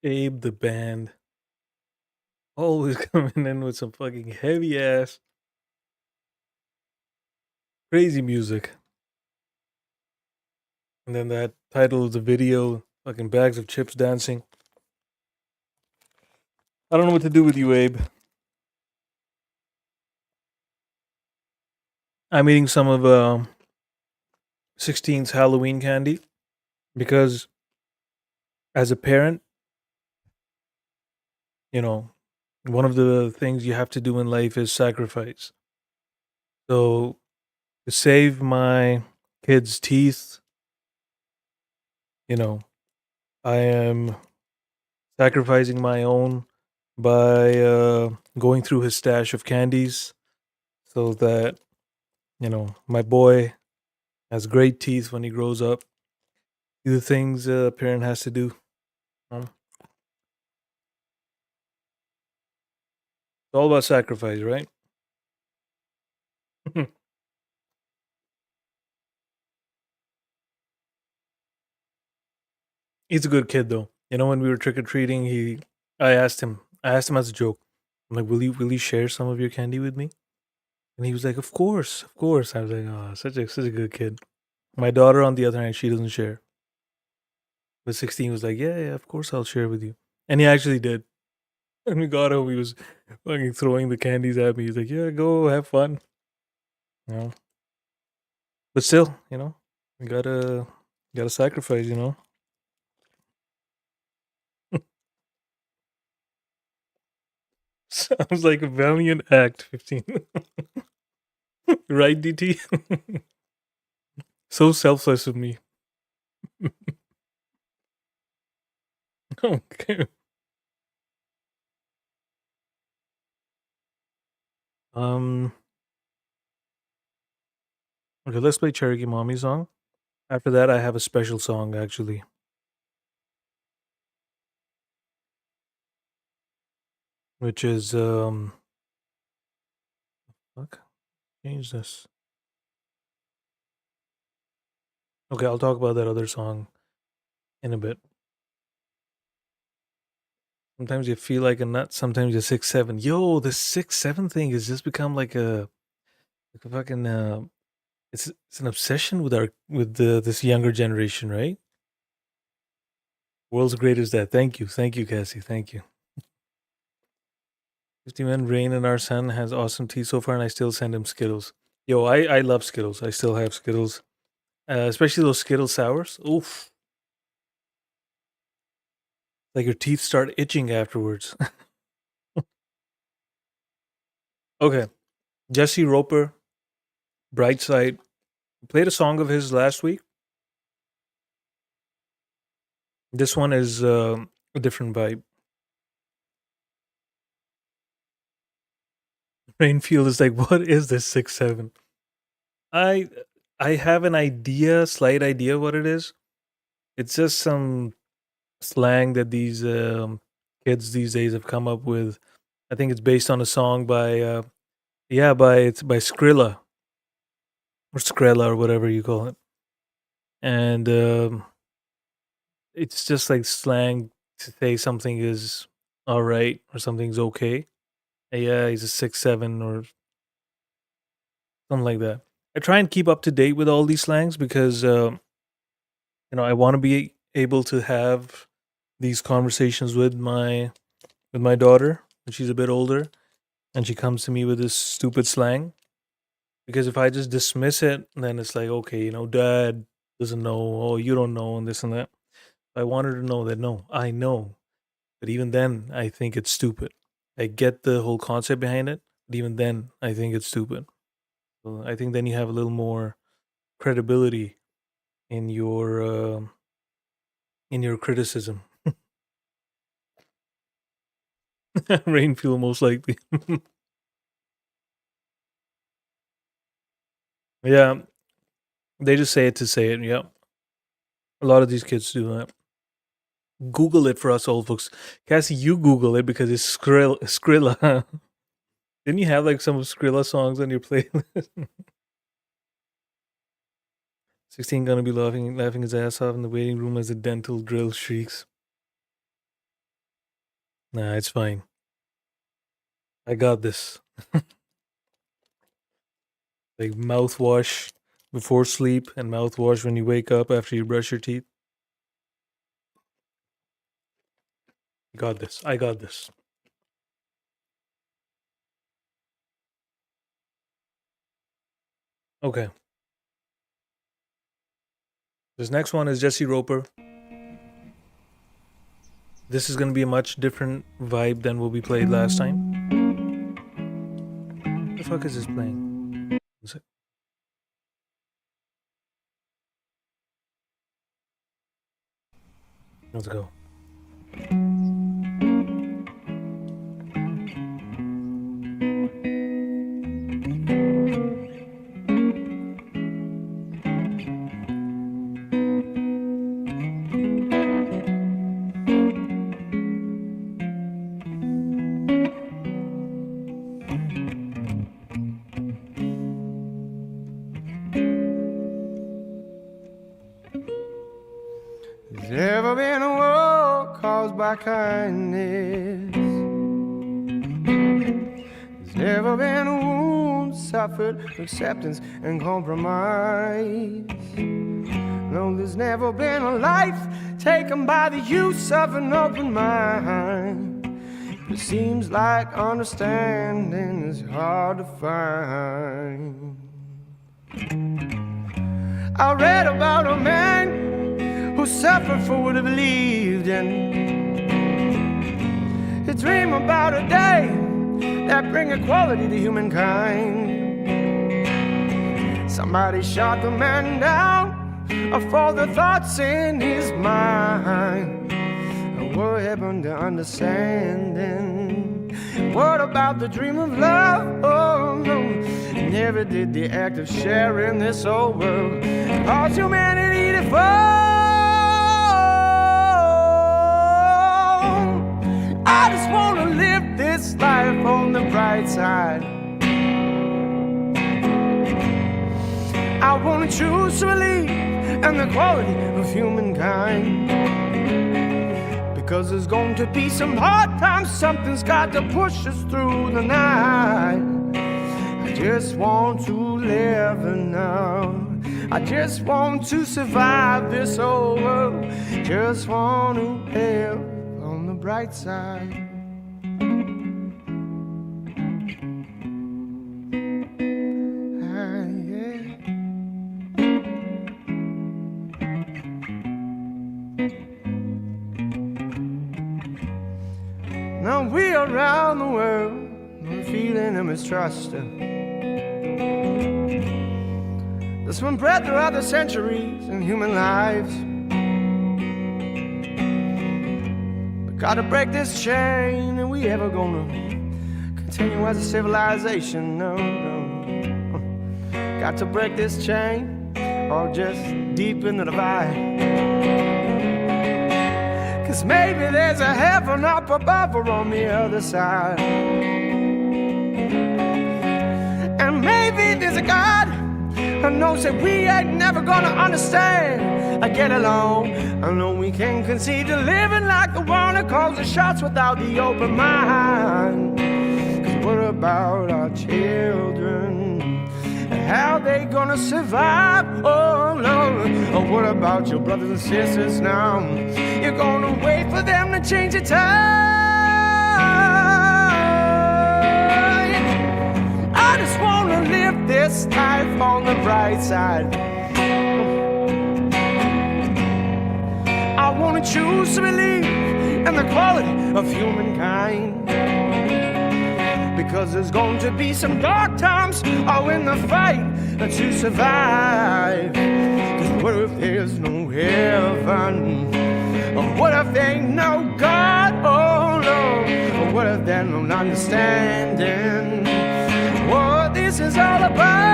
Abe the band. Always coming in with some fucking heavy ass, crazy music. And then that title of the video, fucking bags of chips dancing. I don't know what to do with you, Abe. I'm eating some of 16's Halloween candy because as a parent, you know, one of the things you have to do in life is sacrifice. So to save my kids' teeth, you know, I am sacrificing my own by going through his stash of candies so that, you know, my boy has great teeth when he grows up. Do the things a parent has to do. It's all about sacrifice, right? He's a good kid though. You know, when we were trick or treating, I asked him as a joke. I'm like, will you share some of your candy with me? And he was like, of course, of course. I was like, oh, such a good kid. My daughter, on the other hand, she doesn't share. But 16 was like, yeah, of course I'll share with you. And he actually did. And we got home, he was fucking throwing the candies at me. He's like, yeah, go have fun. You know. But still, you know, we gotta sacrifice, you know. Sounds like a valiant act, 15. Right, DT? So selfless of me. Okay. Um okay, let's play CherokeeMammy song. After that I have a special song actually. Which is fuck. Change this. Okay, I'll talk about that other song in a bit. Sometimes you feel like a nut, sometimes you're 6'7". Yo, the 6'7" thing has just become like a fucking it's an obsession with this younger generation, right? World's greatest dad. Thank you, Cassie. Thank you. 50 men, Rain and our son has awesome tea so far, and I still send him Skittles. Yo, I love Skittles. I still have Skittles, especially those Skittle sours. Oof, like your teeth start itching afterwards. Okay, Jesse Roper, Brightside. Played a song of his last week. This one is a different vibe. Rainfield is like, what is this 6'7"? I I have an idea, slight idea what it is. It's just some slang that these kids these days have come up with. I think it's based on a song by it's by Skrilla or Skrilla or whatever you call it, and it's just like slang to say something is all right or something's okay. Yeah, he's a 6'7" or something like that. I try and keep up to date with all these slangs because you know, I want to be able to have these conversations with my daughter when she's a bit older and she comes to me with this stupid slang. Because if I just dismiss it, then it's like, okay, you know, dad doesn't know, oh, you don't know, and this and that. I want her to know that no, I know. But even then, I think it's stupid. I get the whole concept behind it, but even then, I think it's stupid. So I think then you have a little more credibility in your criticism. Rainfield, most likely. Yeah, they just say it to say it. Yeah, a lot of these kids do that. Google it for us old folks. Cassie, you Google it because it's Skrilla. Didn't you have like some of Skrilla songs on your playlist? 16 gonna be laughing his ass off in the waiting room as the dental drill shrieks. Nah, it's fine. I got this. Like mouthwash before sleep and mouthwash when you wake up after you brush your teeth. Got this. I got this. Okay. This next one is Jesse Roper. This is going to be a much different vibe than what we played last time. What the fuck is this playing? Is it? Let's go. There's never been a war caused by kindness. There's never been a wound suffered for acceptance and compromise. No, there's never been a life taken by the use of an open mind. It seems like understanding is hard to find. I read about a man who suffered for what he believed in. He dreamed about a day that bring equality to humankind. Somebody shot the man down for the thoughts in his mind. What happened to understanding? What about the dream of love? Oh no, never did the act of sharing this old world cause humanity to fall. I just want to live this life on the bright side. I want to choose to believe in the quality of humankind. Because there's going to be some hard times, something's got to push us through the night. I just want to live now. I just want to survive this old world. Just want to live on the bright side. Now we around the world are feeling a mistrust. This one bred throughout the centuries in human lives. But gotta break this chain, and we ever gonna continue as a civilization? No, no. Got to break this chain, or just deepen the divide. Cause maybe there's a heaven up above or on the other side. And maybe there's a God who knows that we ain't never gonna understand or get along. I know we can concede to living like the one who calls the shots without the open mind. Cause what about our children? How they gonna survive? Oh no. Or what about your brothers and sisters now? You're gonna wait for them to change the tide. I just wanna live this life on the bright side. I wanna choose to believe in the quality of humankind. Because there's going to be some dark times all in the fight to survive. Cause what if there's no heaven? Or what if there ain't no God? Oh no. Or what if there's no understanding what this is all about?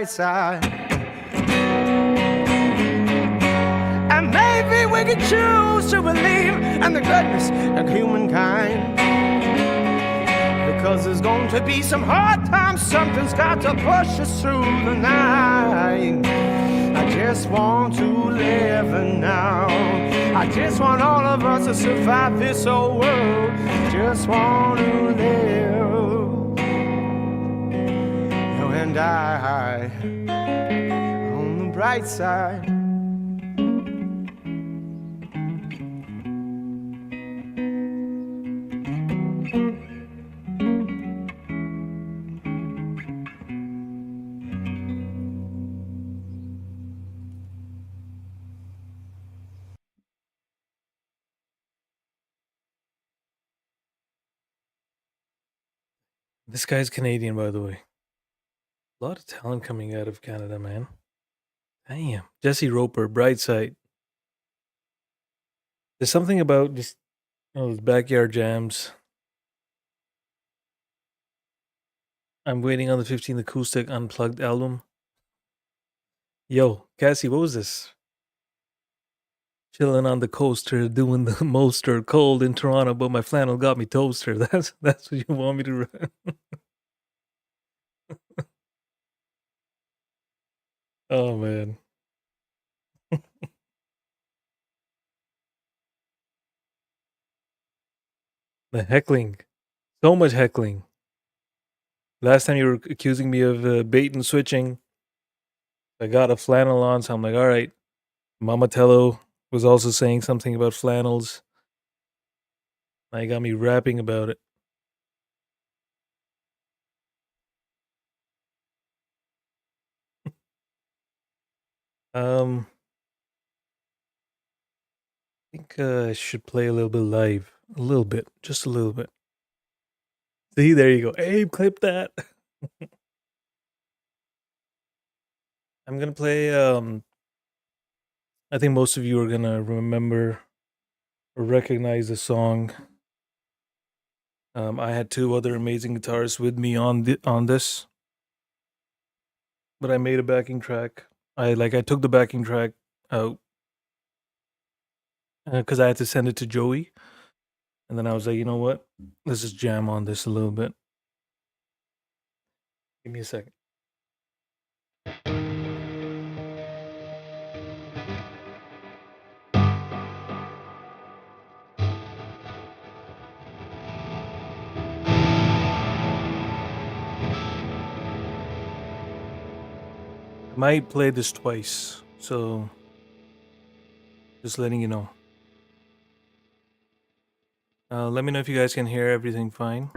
bright side. And maybe we can choose to believe in the goodness of humankind. Because there's going to be some hard times, something's got to push us through the night. I just want to live now. I just want all of us to survive this old world. Just want to live. You and I on the bright side. This guy's Canadian, by the way. A lot of talent coming out of Canada, man. Damn. Jesse Roper, Brightside. There's something about just, those backyard jams. I'm waiting on the 15th Acoustic Unplugged album. Yo, Cassie, what was this? Chilling on the coaster, doing the moster, cold in Toronto, but my flannel got me toaster. That's what you want me to run. Oh man. The heckling. So much heckling. Last time you were accusing me of bait and switching. I got a flannel on, so I'm like, all right. Donnatello was also saying something about flannels. They got me rapping about it. I think I should play a little bit live. A little bit. Just a little bit. See, there you go. Abe, clip that. I'm going to play, I think most of you are going to remember or recognize the song. I had two other amazing guitarists with me on this. But I made a backing track. I took the backing track out because I had to send it to Joey. And then I was like, you know what? Let's just jam on this a little bit. Give me a second. I might play this twice, so just letting you know. Let me know if you guys can hear everything fine.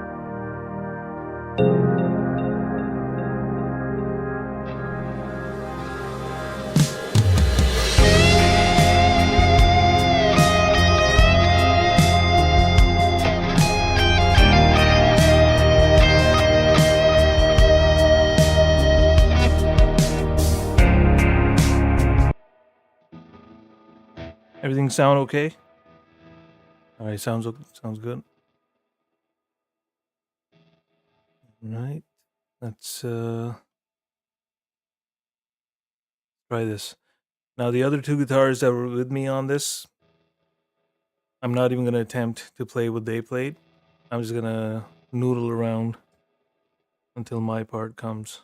Everything sound okay? All right, sounds good. All right, let's try this. Now, the other two guitars that were with me on this, I'm not even gonna attempt to play what they played. I'm just gonna noodle around until my part comes.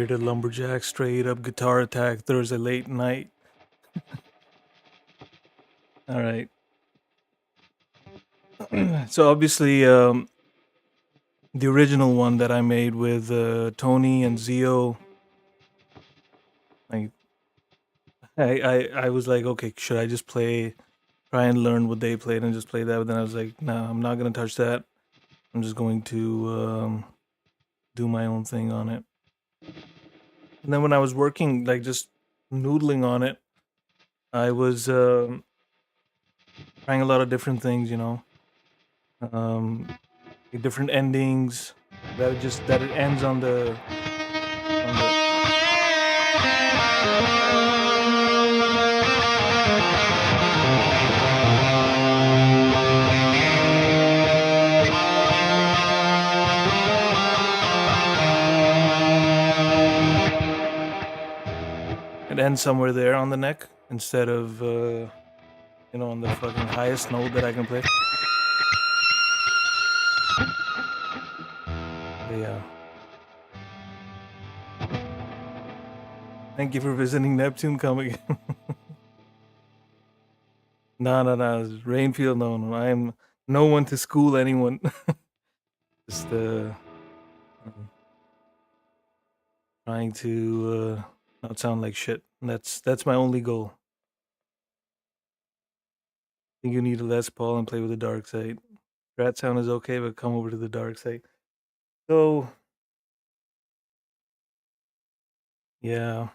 bearded lumberjack, straight up guitar attack Thursday late night. All right. So obviously, the original one that I made with Tony and Zio, like, I was like, okay, should I just try and learn what they played and just play that? But then I was like, no, I'm not gonna touch that. I'm just going to do my own thing on it. And then when I was working, like just noodling on it, I was trying a lot of different things, you know, different endings. That it ends on the. It ends somewhere there on the neck instead of, you know, on the fucking highest note that I can play. But yeah. Thank you for visiting Neptune. Come again. No. Rainfield, no. I am no one to school anyone. Just trying to not sound like shit. That's my only goal. I think you need a Les Paul and play with the dark side. Rat sound is okay, but come over to the dark side. So yeah.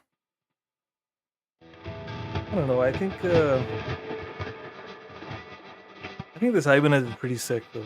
I don't know. I think this Ibanez is pretty sick though.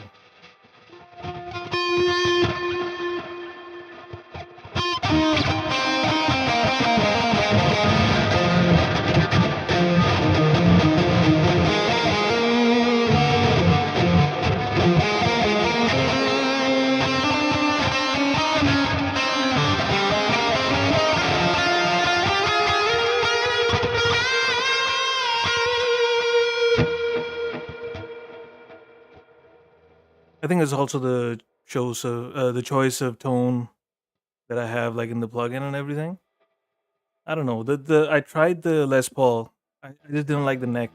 I think it's also the choice of tone that I have, like in the plugin and everything. I don't know. I tried the Les Paul. I just didn't like the neck.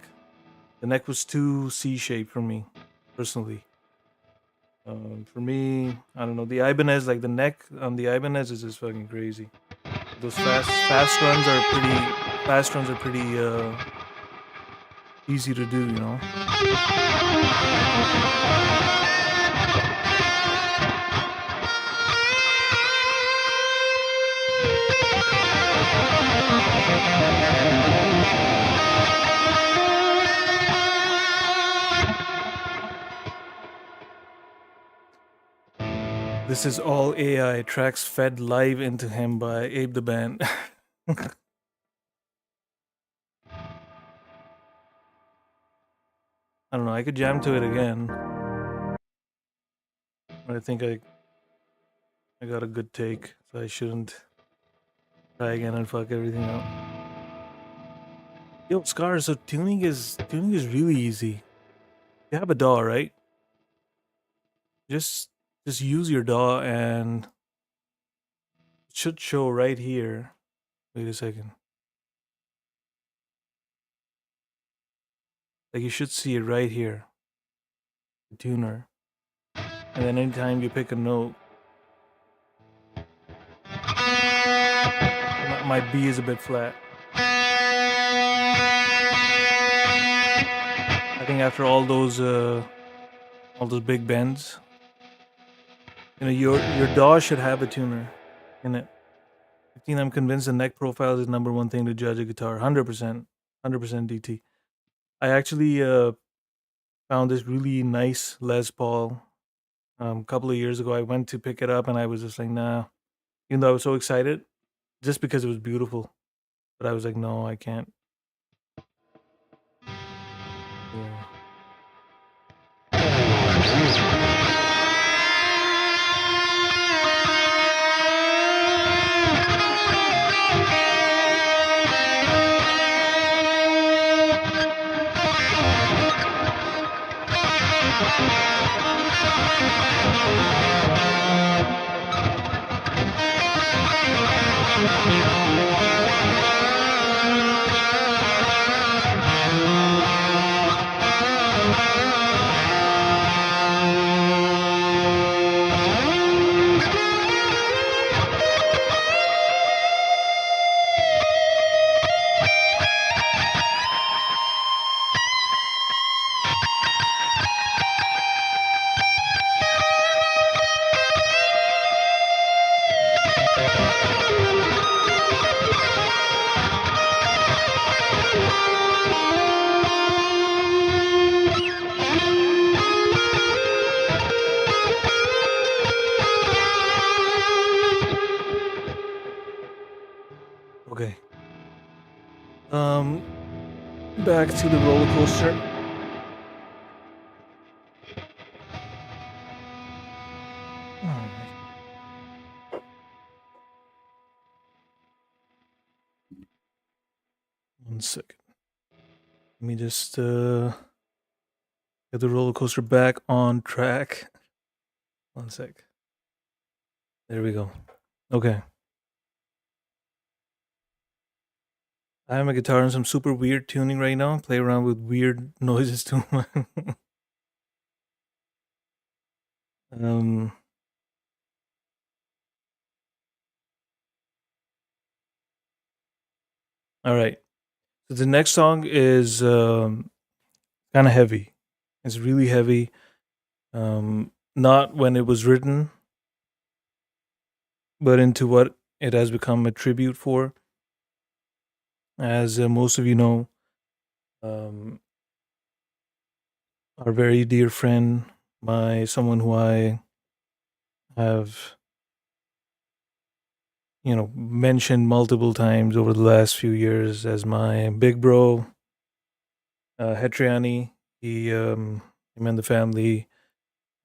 The neck was too C-shaped for me, personally. For me, I don't know. The Ibanez, like the neck on the Ibanez, is just fucking crazy. Those fast runs are pretty easy to do, you know. This is all AI tracks fed live into him by Abe the Band. I don't know, I could jam to it again. But I think I got a good take, so I shouldn't try again and fuck everything up. Yo, Scar, so tuning is really easy. You have a DAW, right? Just use your DAW and it should show right here. Wait a second. Like you should see it right here. The tuner. And then anytime you pick a note. My B is a bit flat. I think after all those big bends, you know, your DAW should have a tuner in it. 15, I'm convinced the neck profile is the number one thing to judge a guitar. 100% DT. I actually found this really nice Les Paul a couple of years ago. I went to pick it up and I was just like, nah. Even though I was so excited, just because it was beautiful. But I was like, no, I can't. Yeah. Okay. Back to the roller coaster. One second. Let me just get the roller coaster back on track. One sec. There we go. Okay. I have my guitar in some super weird tuning right now. Play around with weird noises too. um. All right. So the next song is kind of heavy. It's really heavy. Not when it was written, but into what it has become a tribute for. As most of you know, our very dear friend, someone who I have, mentioned multiple times over the last few years as my big bro, Hetriani. Him and the family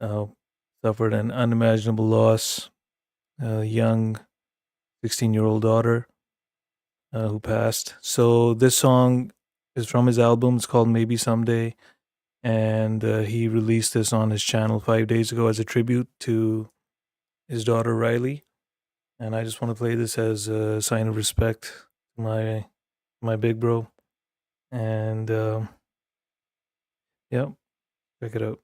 suffered an unimaginable loss. A young 16-year-old daughter who passed. So this song is from his album. It's called Maybe Someday. And he released this on his channel 5 days ago as a tribute to his daughter Riley. And I just want to play this as a sign of respect to my big bro. And yeah, check it out.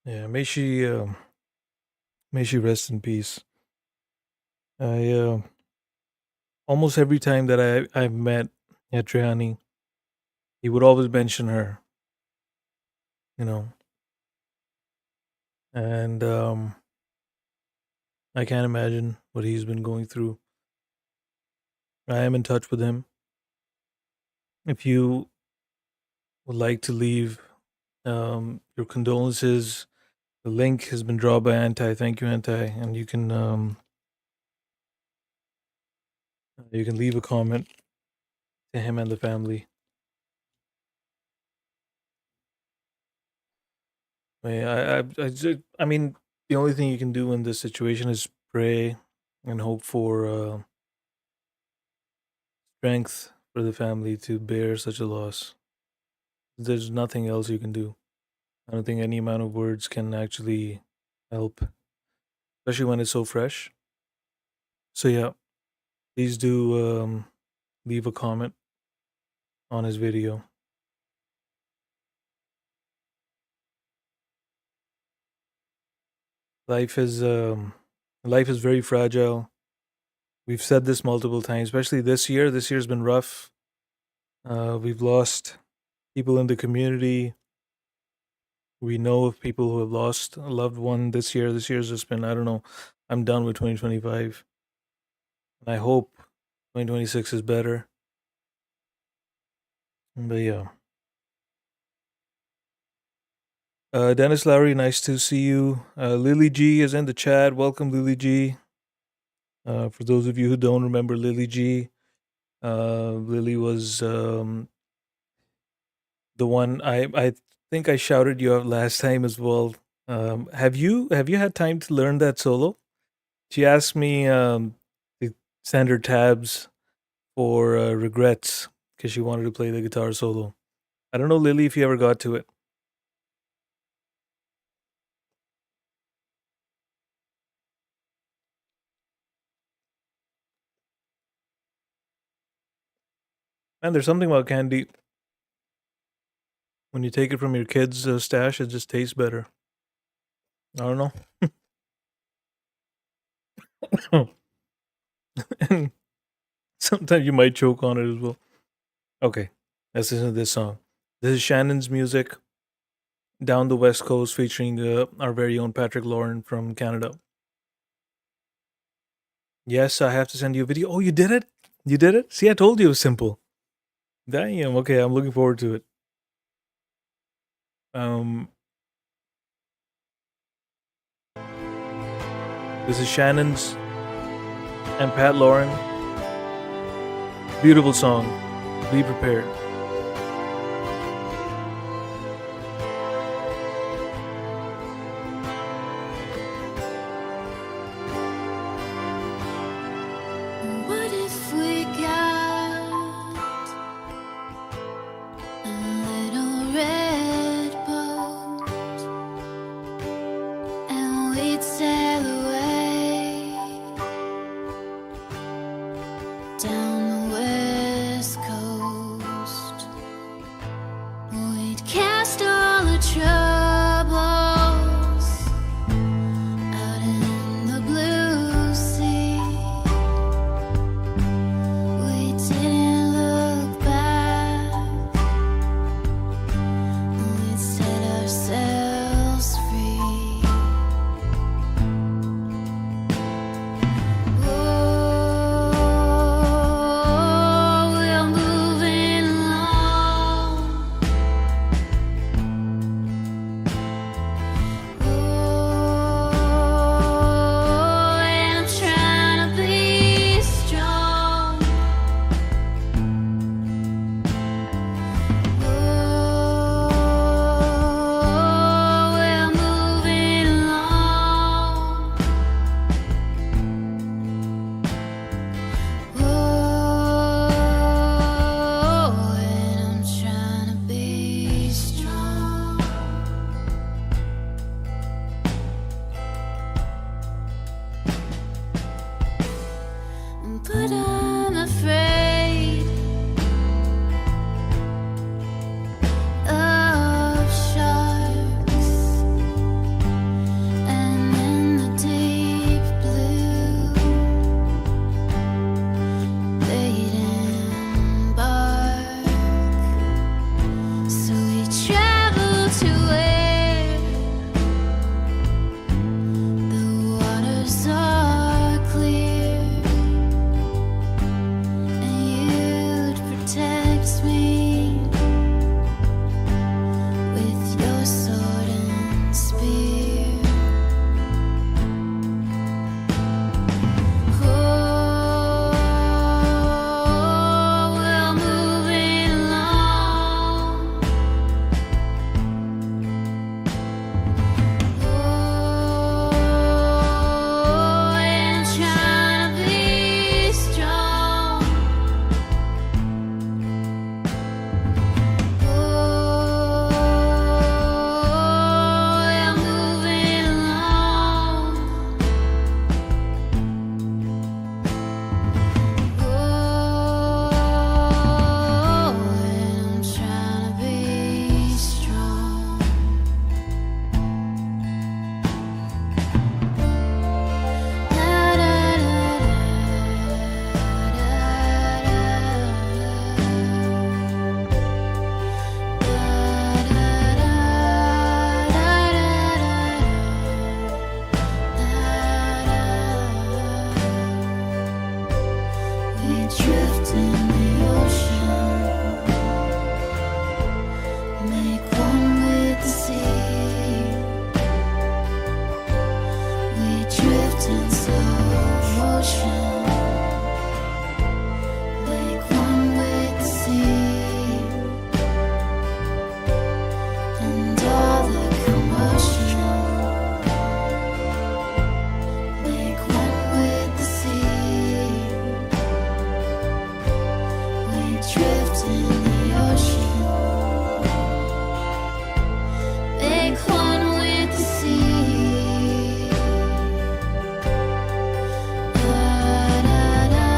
Yeah, may she rest in peace. I almost every time that I've met Hetriani, he would always mention her, you know, and I can't imagine what he's been going through. I am in touch with him. If you would like to leave your condolences, the link has been drawn by Anti. Thank you, Anti, and you can leave a comment to him and the family. I mean, the only thing you can do in this situation is pray and hope for strength for the family to bear such a loss. There's nothing else you can do. I don't think any amount of words can actually help, especially when it's so fresh. So yeah, please do leave a comment on his video. Life is life is very fragile. We've said this multiple times, especially this year. This year's been rough. We've lost people in the community. We know of people who have lost a loved one this year. This year's just been, I don't know. I'm done with 2025. And I hope 2026 is better. But yeah. Dennis Lowry, nice to see you. Lily G is in the chat. Welcome, Lily G. For those of you who don't remember Lily G, Lily was the one I think I shouted you out last time as well. Have you had time to learn that solo? She asked me to send her tabs for regrets because she wanted to play the guitar solo. I don't know, Lily, if you ever got to it. Man, there's something about candy. When you take it from your kid's stash, it just tastes better. I don't know. And sometimes you might choke on it as well. Okay, let's listen to this song. This is Shannon's music, Down the West Coast, featuring our very own Patrick Lauren from Canada. Yes, I have to send you a video. Oh, you did it? You did it? See, I told you it was simple. Damn, okay, I'm looking forward to it. This is Shannon's and Pat Lauren. Beautiful song. Be prepared. What if we got a little red boat and we'd sail away down the West Coast? adrift in the ocean. Make one with the sea. Da, da, da, da, da,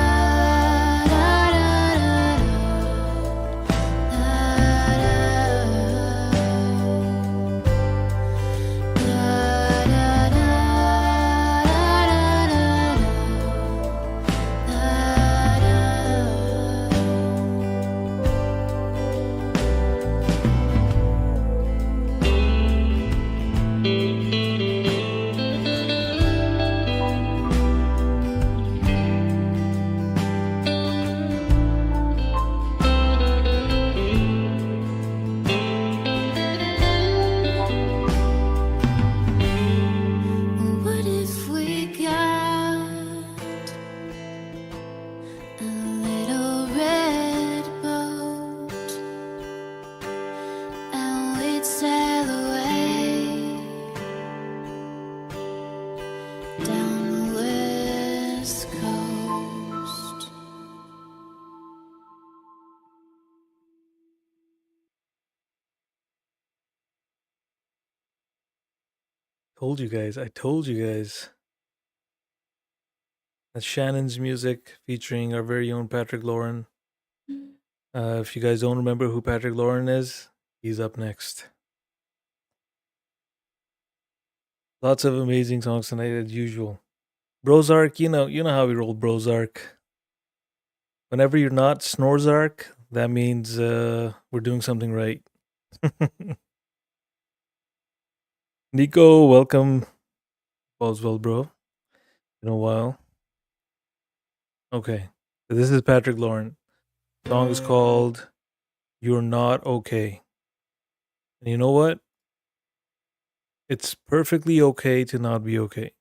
what if we got a little red boat and we'd sail away down the west coast? Told you guys. I told you guys. That's Shannon's music featuring our very own Patrick Lauren. If you guys don't remember who Patrick Lauren is, he's up next. Lots of amazing songs tonight as usual. Brozark, you know how we roll Brozark. Whenever you're not Snorzark, that means we're doing something right. Nico, welcome. All's well, bro. Been a while. Okay. So this is Patrick Lauren. The song is called You're Not Okay. And you know what? It's perfectly okay to not be okay.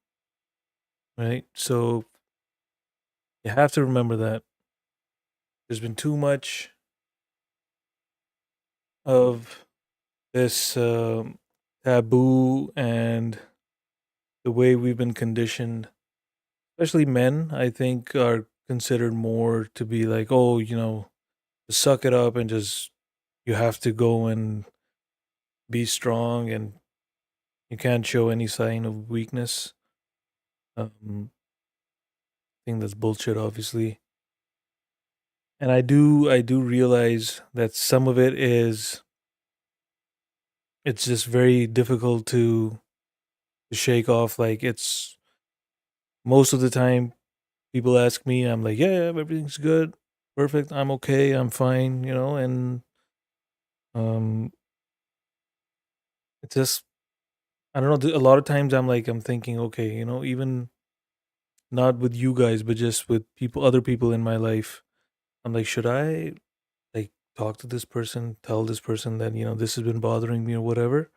Right? So you have to remember that. There's been too much of this taboo and the way we've been conditioned, especially men, I think, are considered more to be like, oh, just suck it up and just, you have to go and be strong and you can't show any sign of weakness. I think that's bullshit, obviously. And I do realize that some of it is, it's just very difficult to shake off. Like, it's most of the time people ask me, I'm like, yeah, everything's good, perfect, I'm okay, I'm fine, and it's just, I don't know, a lot of times I'm thinking, okay, even not with you guys, but just with other people in my life, I'm like, should I like talk to this person, tell this person that this has been bothering me or whatever?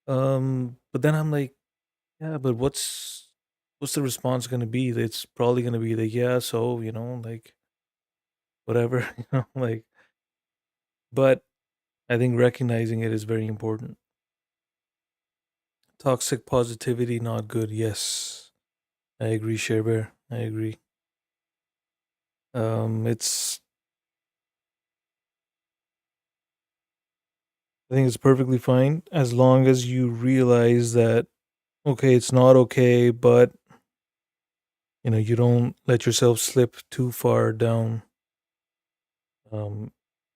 But then I'm like, yeah, but what's the response going to be? It's probably going to be like, yeah, so like whatever, like. But I think recognizing it is very important. Toxic positivity, not good. Yes, I agree, ChereBear. I agree. It's. I think it's perfectly fine as long as you realize that okay, it's not okay, but you don't let yourself slip too far down. And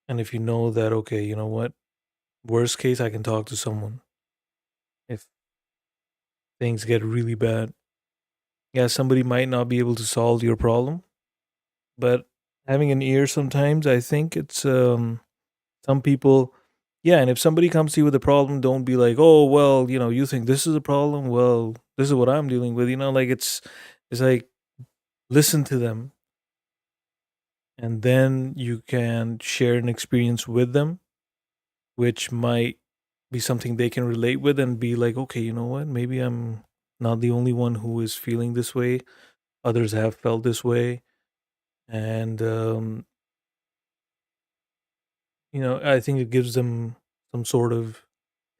if you know that okay, you know what, worst case, I can talk to someone if things get really bad. Yeah, somebody might not be able to solve your problem, but having an ear sometimes, I think it's some people, yeah. And if somebody comes to you with a problem, don't be like, oh well, you think this is a problem, well, this is what I'm dealing with, like it's like, listen to them, and then you can share an experience with them which might be something they can relate with and be like, okay, you know what, maybe I'm not the only one who is feeling this way, others have felt this way. And I think it gives them some sort of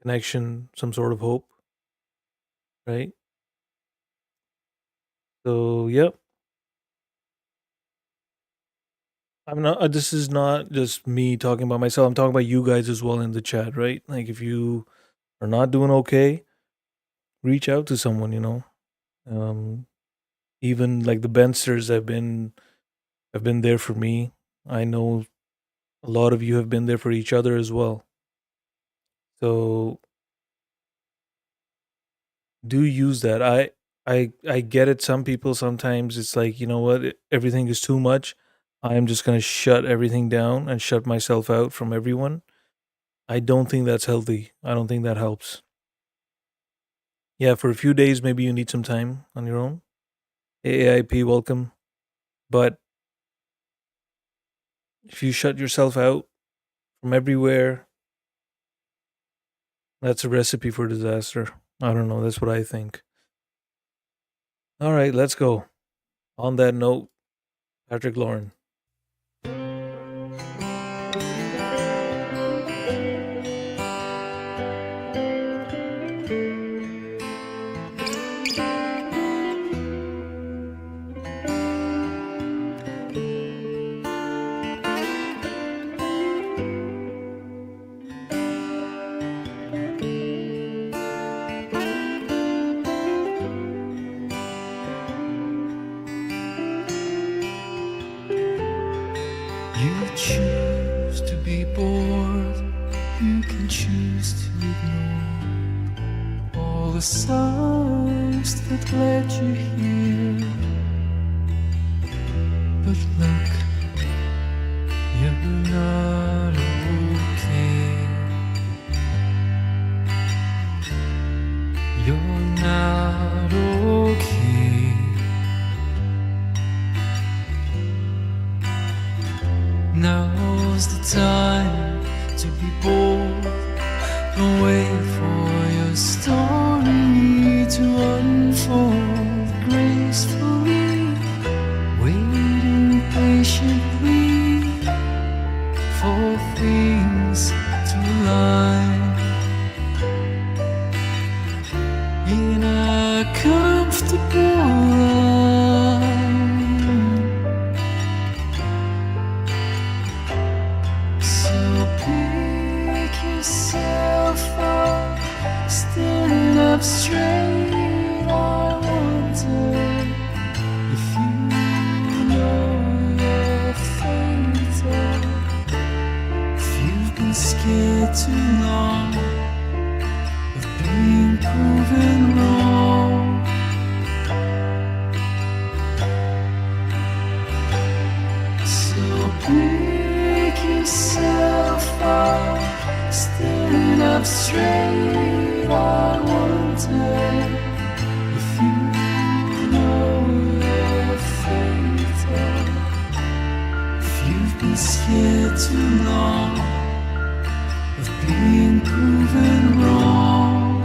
connection, some sort of hope, right? So, yep. I'm not. This is not just me talking about myself. I'm talking about you guys as well in the chat, right? Like, if you are not doing okay, reach out to someone. Um, even like the Bensters have been there for me. I know a lot of you have been there for each other as well. So do use that. I get it. Some people sometimes it's like, you know what, everything is too much. I'm just gonna shut everything down and shut myself out from everyone. I don't think that's healthy. I don't think that helps. Yeah, for a few days maybe you need some time on your own. AAIP, welcome. But if you shut yourself out from everywhere, that's a recipe for disaster. I don't know. That's what I think. All right, let's go. On that note, Patrick Lauren. You choose to be bored, you can choose to ignore all the signs that led you here. But look, you're not okay. You're not okay. Now's the time to be bold. Don't wait for your story to unfold gracefully, waiting patiently for things to align in a comfortable line. So pick yourself up, standing up straight. I wonder if you know you're fatal, if you've been scared too long of being proven wrong. So pick yourself up, standing up straight. I wonder if you know you're fatal, if you've been scared too long of being proven wrong.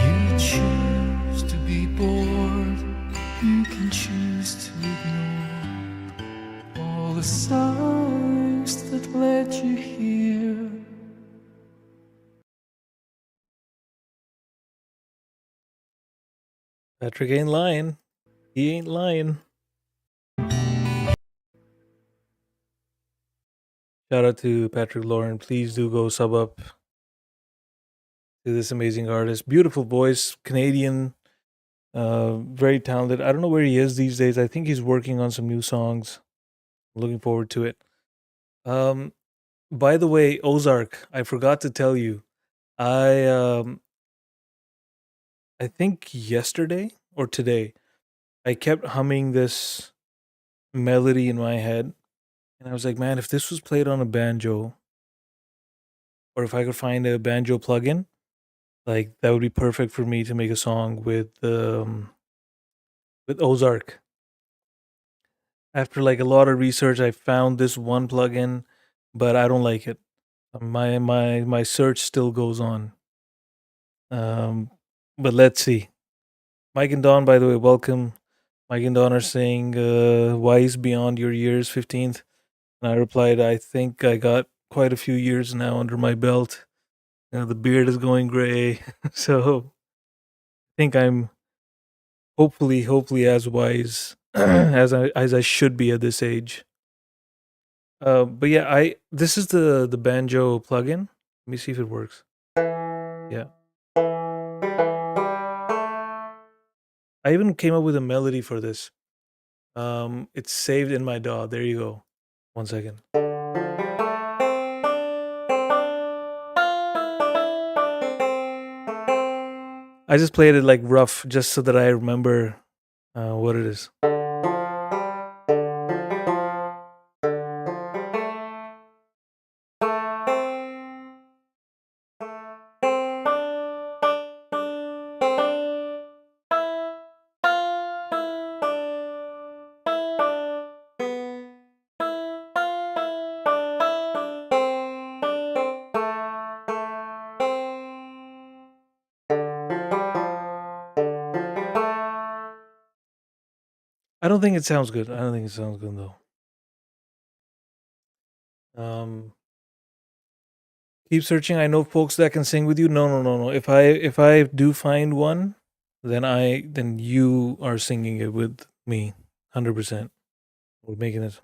You choose to be bored, you can choose to ignore all the signs that led you here. Patrick ain't lying. He ain't lying. Shout out to Patrick Lauren. Please do go sub up to this amazing artist. Beautiful voice, Canadian, very talented. I don't know where he is these days. I think he's working on some new songs. I'm looking forward to it. By the way, Ozark, I forgot to tell you. I think yesterday or today, I kept humming this melody in my head. And I was like, man, if this was played on a banjo, or if I could find a banjo plugin, Like that would be perfect for me to make a song with Ozark. After like a lot of research, I found this one plugin, but I don't like it. My search still goes on. But let's see. Mike and Don, by the way, welcome. Mike and Don are saying, "Wise beyond your years, 15th." And I replied, "I think I got quite a few years now under my belt. The beard is going gray, so I think I'm hopefully as wise as I should be at this age." But yeah, this is the banjo plugin. Let me see if it works. Yeah. I even came up with a melody for this. It's saved in my DAW. There you go. 1 second. I just played it like rough just so that I remember what it is. I don't think it sounds good. I don't think it sounds good though. Keep searching. I know folks that can sing with you. No. If I do find one, then you are singing it with me, 100%. We're making it.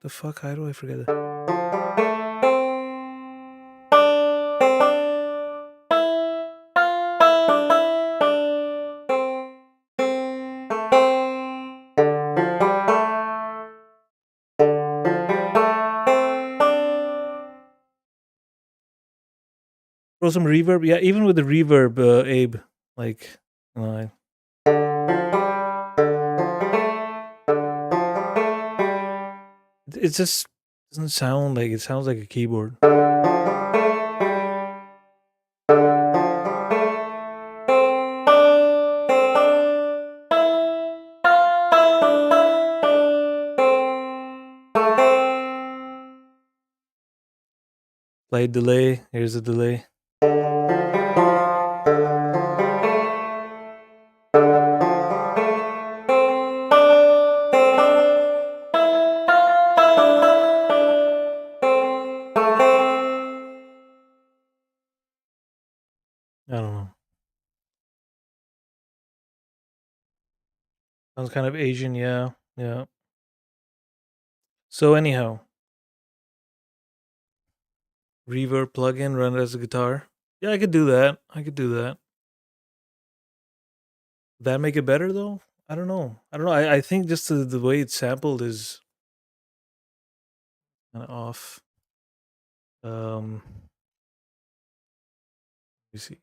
The fuck? How do I forget it? Throw some reverb. Yeah, even with the reverb, Abe, like, you know, it just doesn't sound like it sounds like a keyboard. Slight delay. Here's the delay. I don't know. Sounds kind of Asian, yeah. Yeah. So anyhow, reverb plugin, run it as a guitar. Yeah, I could do that. That make it better though? I don't know. I think just the way it's sampled is kind of off. Let me see.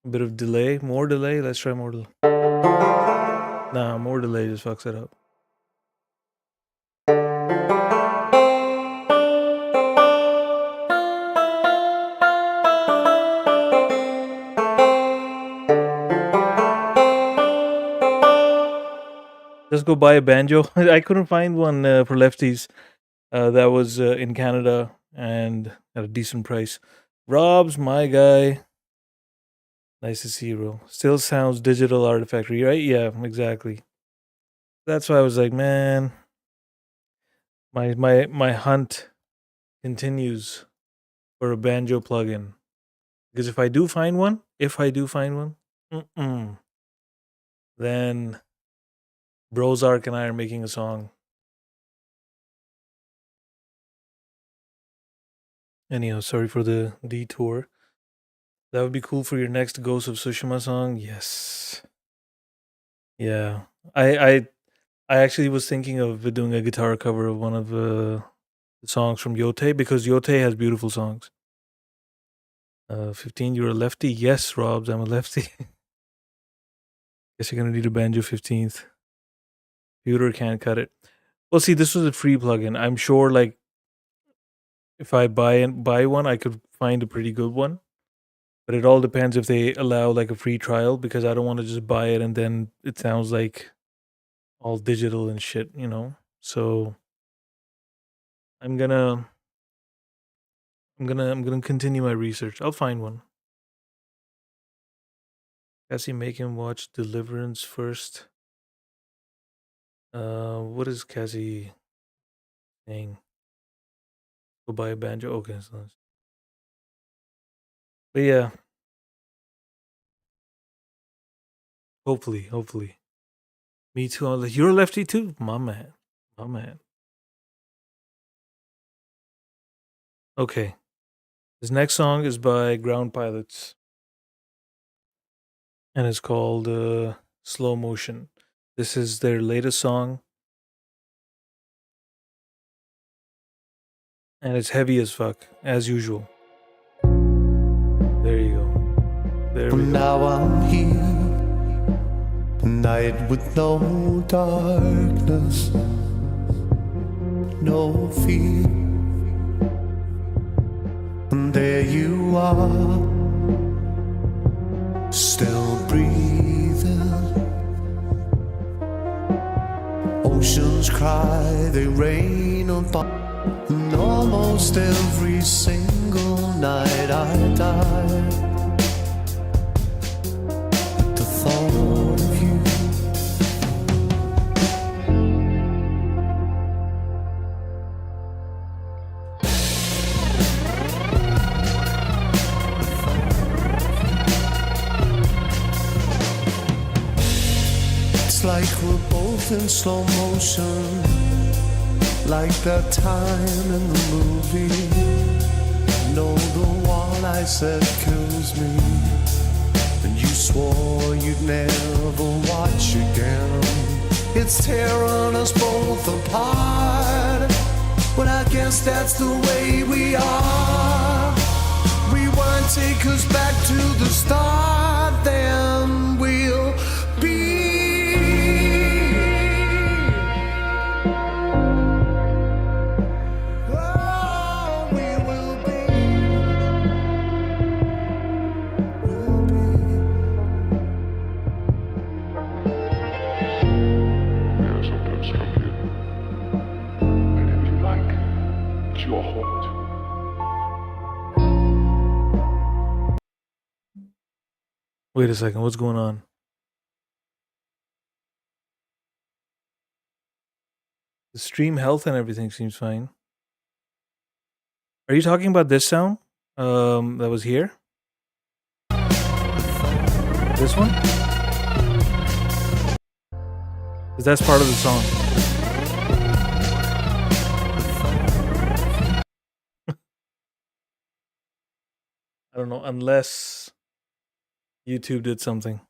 A bit of delay, more delay. Let's try more delay. Nah, more delay just fucks it up. Just go buy a banjo. I couldn't find one for lefties that was in Canada and at a decent price. Rob's my guy. Nice to see you, bro. Still sounds digital artifactory, right? Yeah, exactly. That's why I was like, man, my hunt continues for a banjo plugin. Because if I do find one, then Brozark and I are making a song. Anyhow, sorry for the detour. That would be cool for your next Ghost of Tsushima song. Yes. Yeah. I actually was thinking of doing a guitar cover of one of the songs from Yote because Yote has beautiful songs. 15, you're a lefty? Yes, RobZ, I'm a lefty. Guess you're gonna need a banjo 15th. Computer can't cut it. Well, see, this was a free plugin. I'm sure, like, if I buy one, I could find a pretty good one. But it all depends if they allow like a free trial because I don't want to just buy it and then it sounds like all digital and shit, you know. So I'm gonna continue my research. I'll find one. Cassie, make him watch Deliverance first. What is Cassie saying? Go buy a banjo. Okay, so but yeah. Hopefully. Me too. I'm like, you're a lefty too? My man. Okay. This next song is by Ground Pilots. And it's called Slow Motion. This is their latest song. And it's heavy as fuck, as usual. There you go. There we go. Now I'm here, night with no darkness, no fear. And there you are, still breathing. Oceans cry, they rain upon. And almost every single night I die at the thought of you. It's like we're both in slow motion, like that time in the movie. No, the one I said kills me, and you swore you'd never watch again. It's tearing us both apart, but I guess that's the way we are. Rewind, take us back to the start, then we'll be. Wait a second, what's going on? The stream health and everything seems fine. Are you talking about this sound? That was here? This one? Because that's part of the song. I don't know, unless YouTube did something.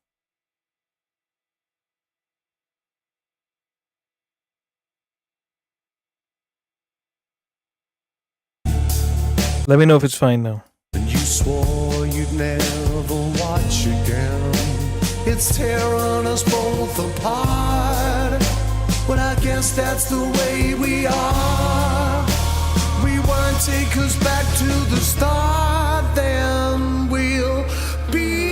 Let me know if it's fine now. And you swore you'd never watch again. It's tearing us both apart, but I guess that's the way we are. Rewind, take us back to the start, then we'll be.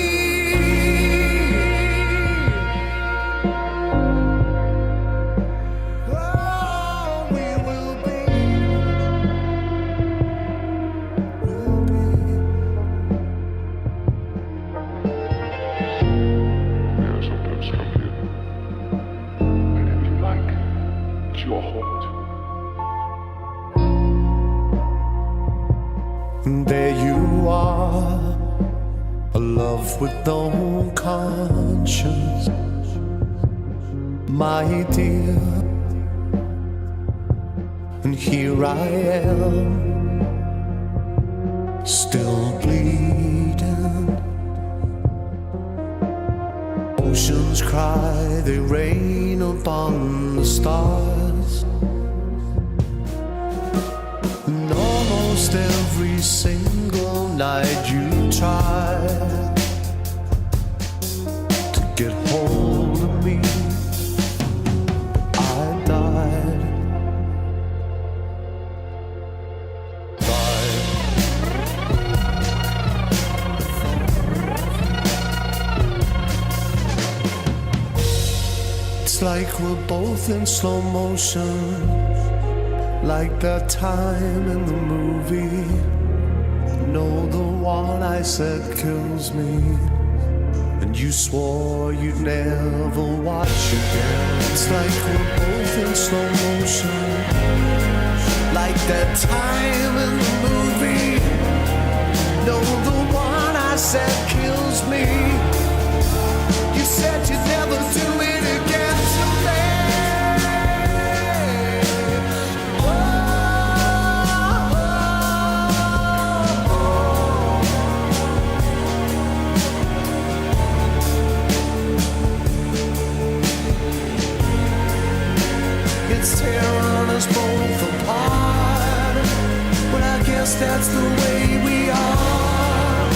There you are, a love with no conscience, my dear. And here I am, still bleeding. oceans cry, they rain upon the stars. And almost every single night you try to get hold of me, I died. It's like we're both in slow motion, like that time in the movie. No, the one I said kills me, and you swore you'd never watch again. It's like we're both in slow motion, like that time in the movie. No, the one I said kills me. You said you'd never do it again to me. It's tearing us both apart, but I guess that's the way we are.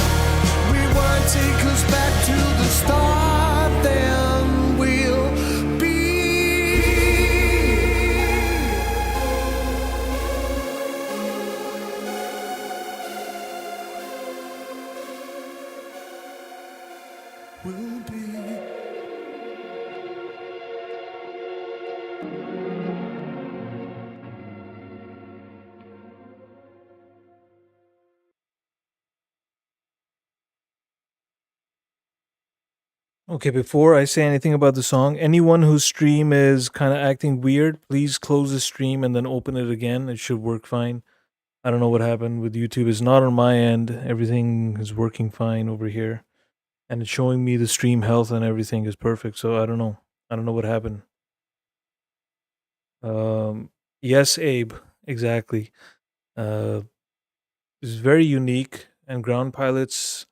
Rewind, take us back to the start, then we'll be. We'll be. Okay, before I say anything about the song, anyone whose stream is kind of acting weird, please close the stream and then open it again. It should work fine. I don't know what happened with YouTube. It's not on my end. Everything is working fine over here. And it's showing me the stream health and everything is perfect. So I don't know. I don't know what happened. Yes, Abe. Exactly. It's very unique. And Ground Pilots,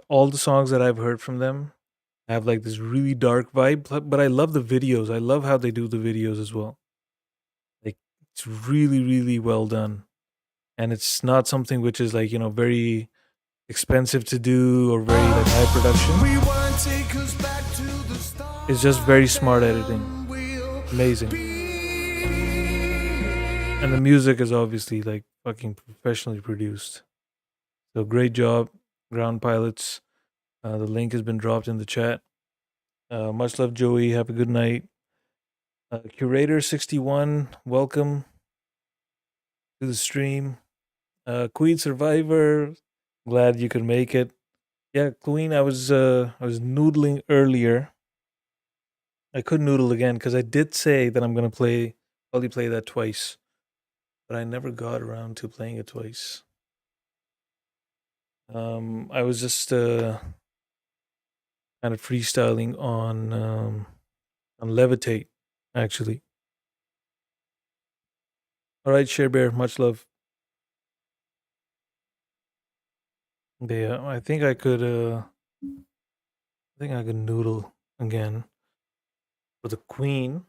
all the songs that I've heard from them have like this really dark vibe, but I love the videos. I love how they do the videos as well. Like, it's really, really well done. And it's not something which is like, very expensive to do or very like high production. Rewind, take us back to the start. It's just very smart editing. Amazing. And the music is obviously like fucking professionally produced. So great job, Ground Pilots. The link has been dropped in the chat. Much love, Joey. Have a good night. Curator61, welcome to the stream. Queen Survivor, glad you could make it. Yeah, Queen, I was noodling earlier. I could noodle again because I did say that I'm gonna probably play that twice, but I never got around to playing it twice. I was just kind of freestyling on Levitate, actually. All right, ChereBear, much love. Yeah, I think I could noodle again for the Queen.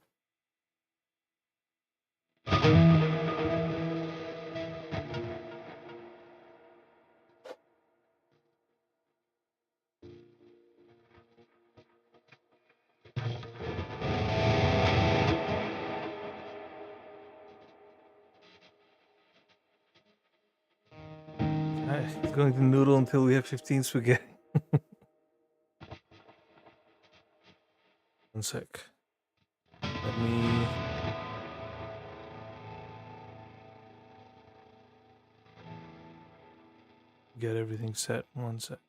I'm going to noodle until we have 15 spaghetti. One sec. Let me... get everything set. One sec.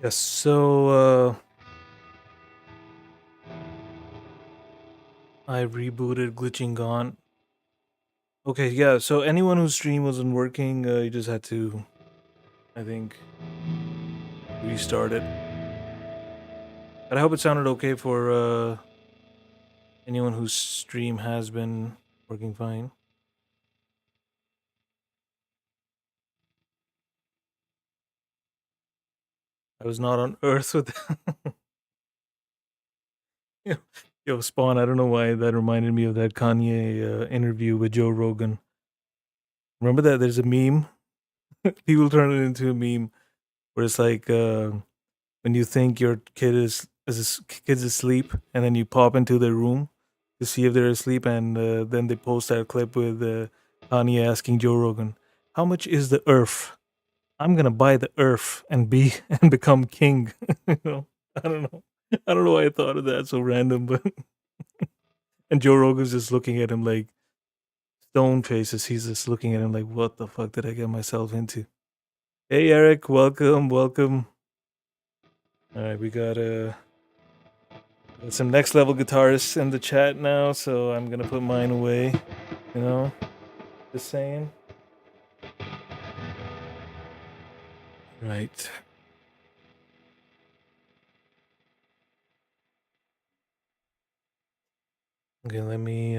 Yes, so I rebooted glitching gone. Okay, yeah, so anyone whose stream wasn't working, you just had to, I think, restart it. But I hope it sounded okay for anyone whose stream has been working fine. I was not on Earth with. Yo, Spawn, I don't know why that reminded me of that Kanye interview with Joe Rogan. Remember that? There's a meme. People turn it into a meme where it's like when you think your kid's asleep, and then you pop into their room to see if they're asleep, and then they post that clip with Kanye asking Joe Rogan, "How much is the Earth? I'm gonna buy the Earth and become king." You know, I don't know. I don't know why I thought of that so random, but and Joe Rogan's just looking at him like stone faces. He's just looking at him like, "What the fuck did I get myself into?" Hey Eric, welcome, welcome. All right, we got some next level guitarists in the chat now, so I'm gonna put mine away. You know, just saying. Right. Okay, let me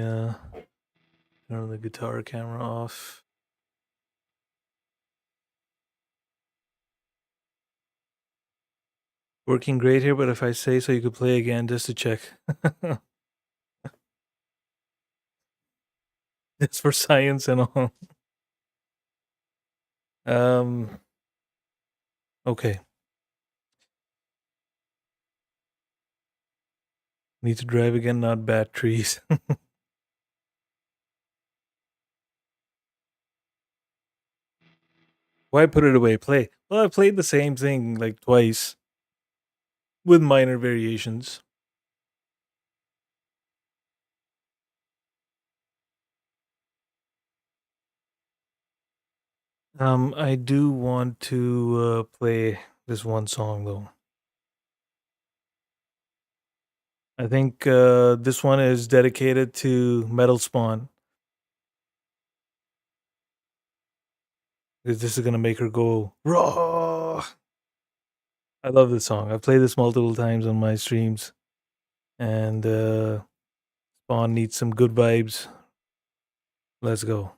turn the guitar camera off. Working great here, but if I say so, you could play again just to check. It's for science and all. Okay. Need to drive again, not bat trees. Why put it away? Play. Well, I played the same thing like twice with minor variations. I do want to play this one song though. I think this one is dedicated to Metal Spawn. Because this is gonna make her go raw. I love this song. I've played this multiple times on my streams. And Spawn needs some good vibes. Let's go.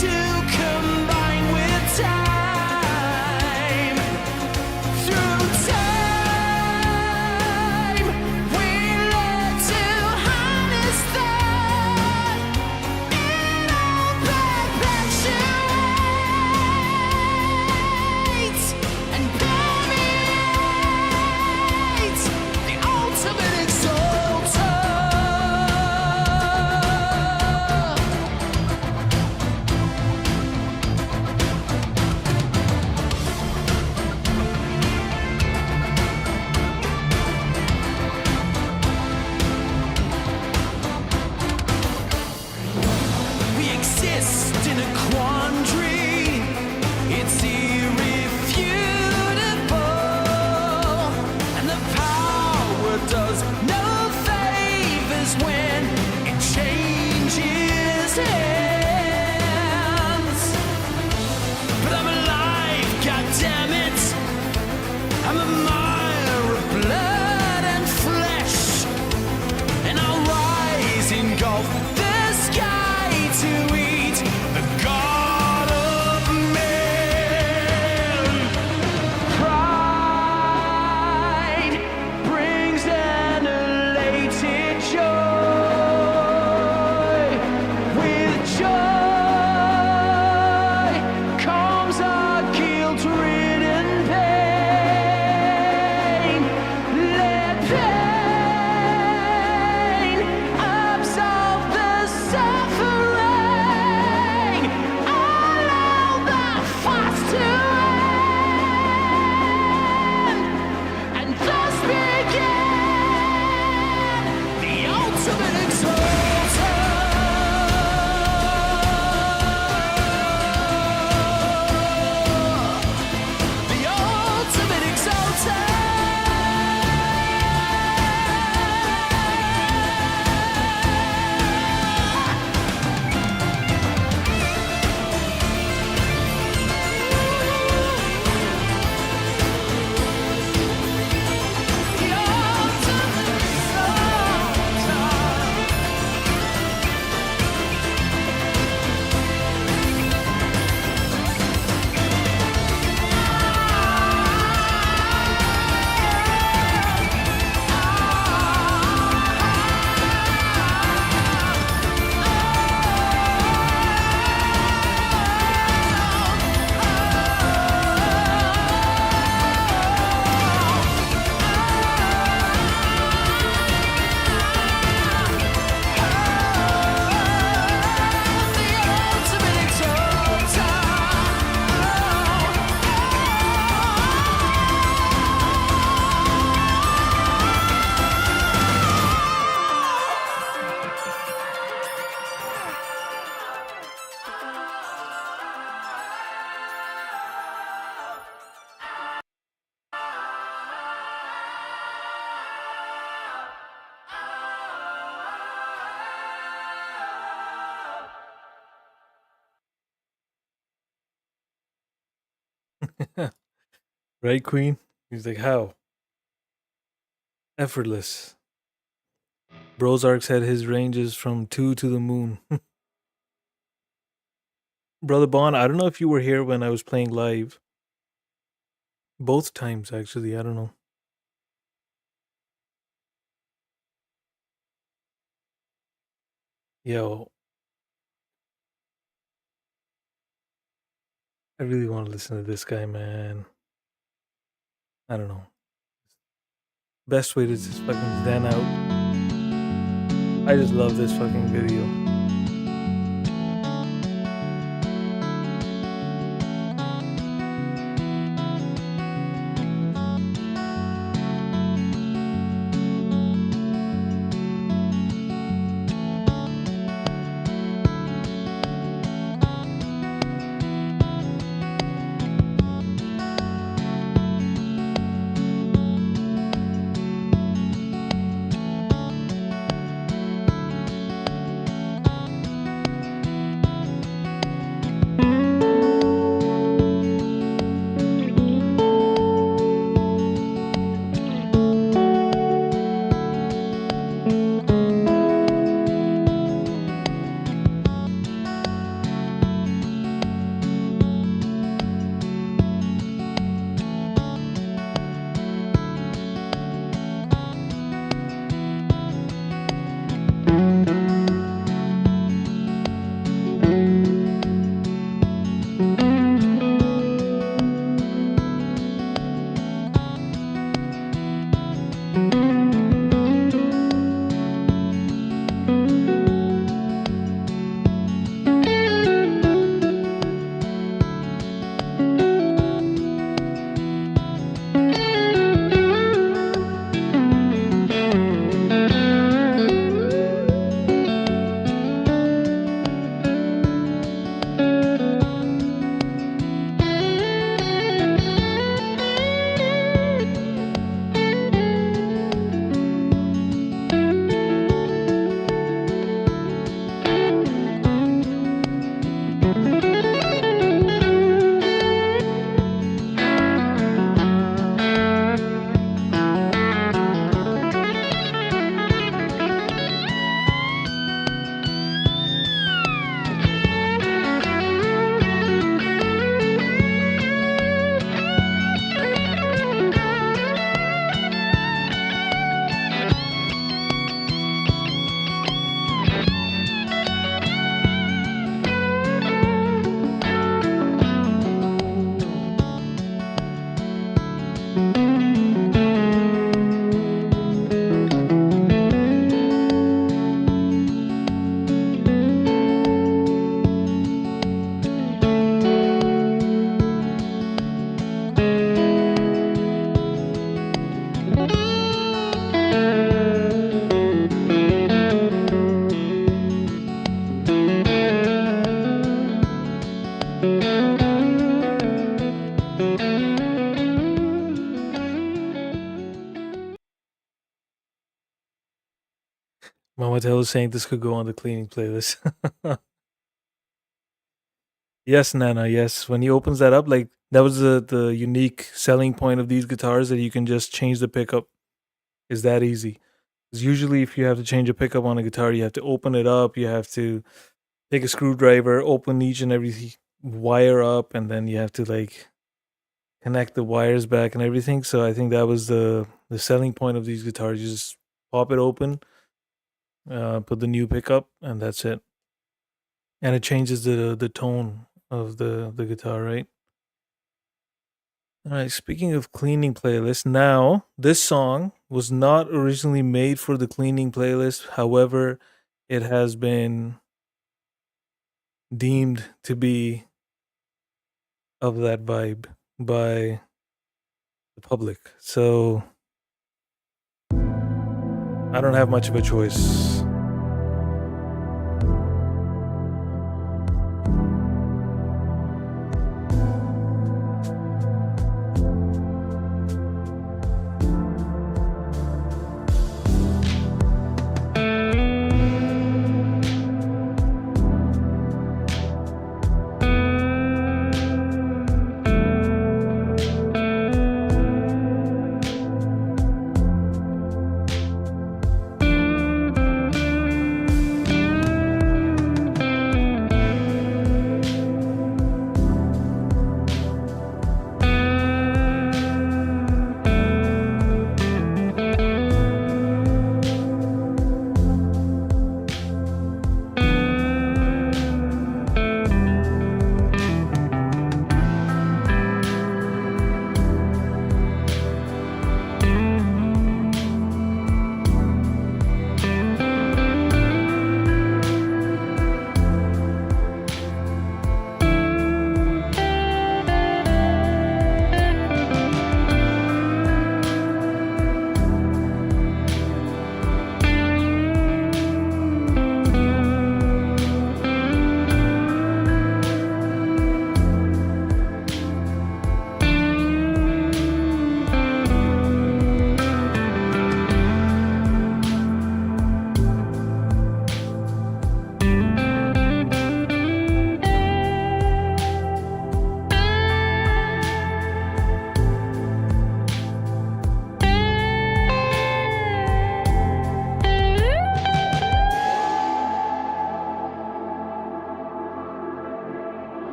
To combine with Right, Queen? He's like, how? Effortless. Brozark's had his ranges from 2 to the moon. Brother Bond, I don't know if you were here when I was playing live. Both times, actually. I don't know. Yo, I really want to listen to this guy, man. I don't know. Best way to just fucking zen out. I just love this fucking video. Donnatello saying this could go on the cleaning playlist. Yes, Nana. Yes, when he opens that up, like that was the unique selling point of these guitars, that you can just change the pickup. Is that easy? Because usually, if you have to change a pickup on a guitar, you have to open it up. You have to take a screwdriver, open each and every wire up, and then you have to like connect the wires back and everything. So I think that was the selling point of these guitars. You just pop it open, put the new pickup, and that's it. And it changes the tone of the guitar, right? All right, speaking of cleaning playlist, now this song was not originally made for the cleaning playlist. However, it has been deemed to be of that vibe by the public. So I don't have much of a choice.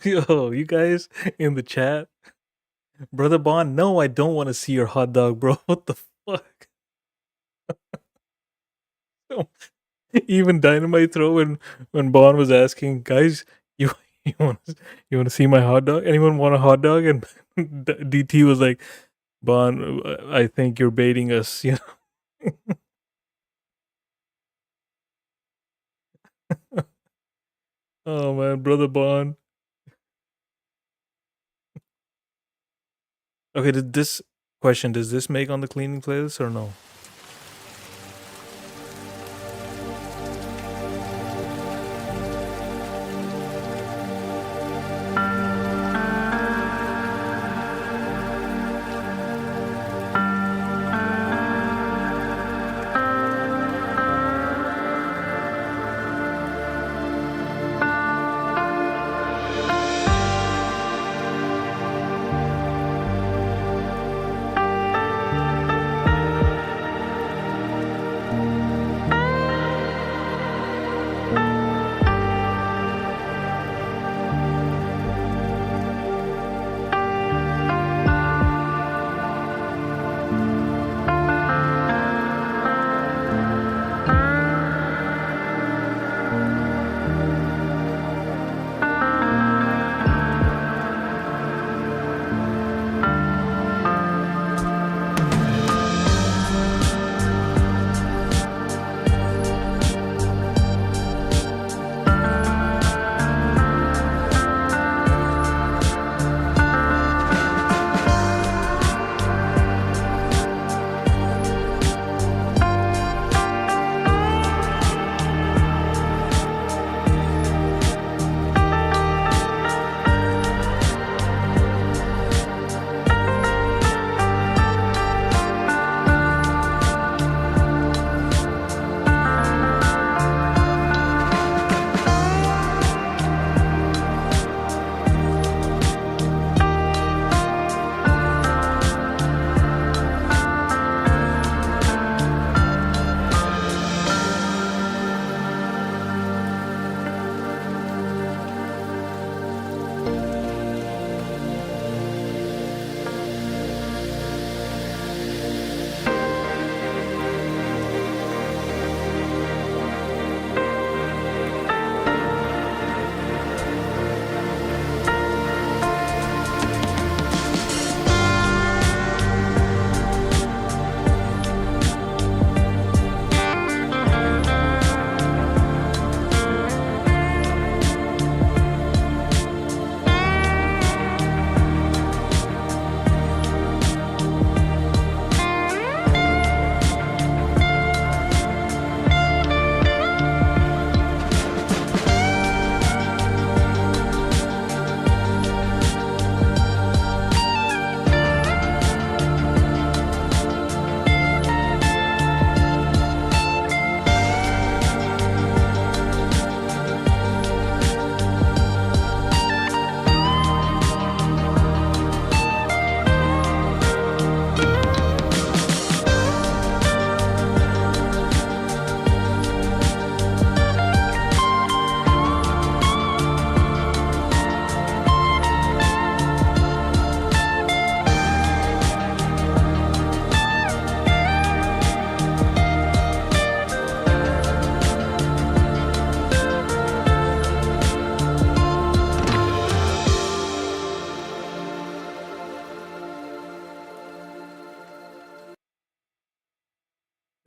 Yo, you guys in the chat, Brother Bond. No, I don't want to see your hot dog, bro. What the fuck? Even Dynamite Throw when Bond was asking, guys, you you want to see my hot dog? Anyone want a hot dog? And DT was like, Bond, I think you're baiting us. You know. Oh man, Brother Bond. Okay, does this make on the cleaning playlist or no?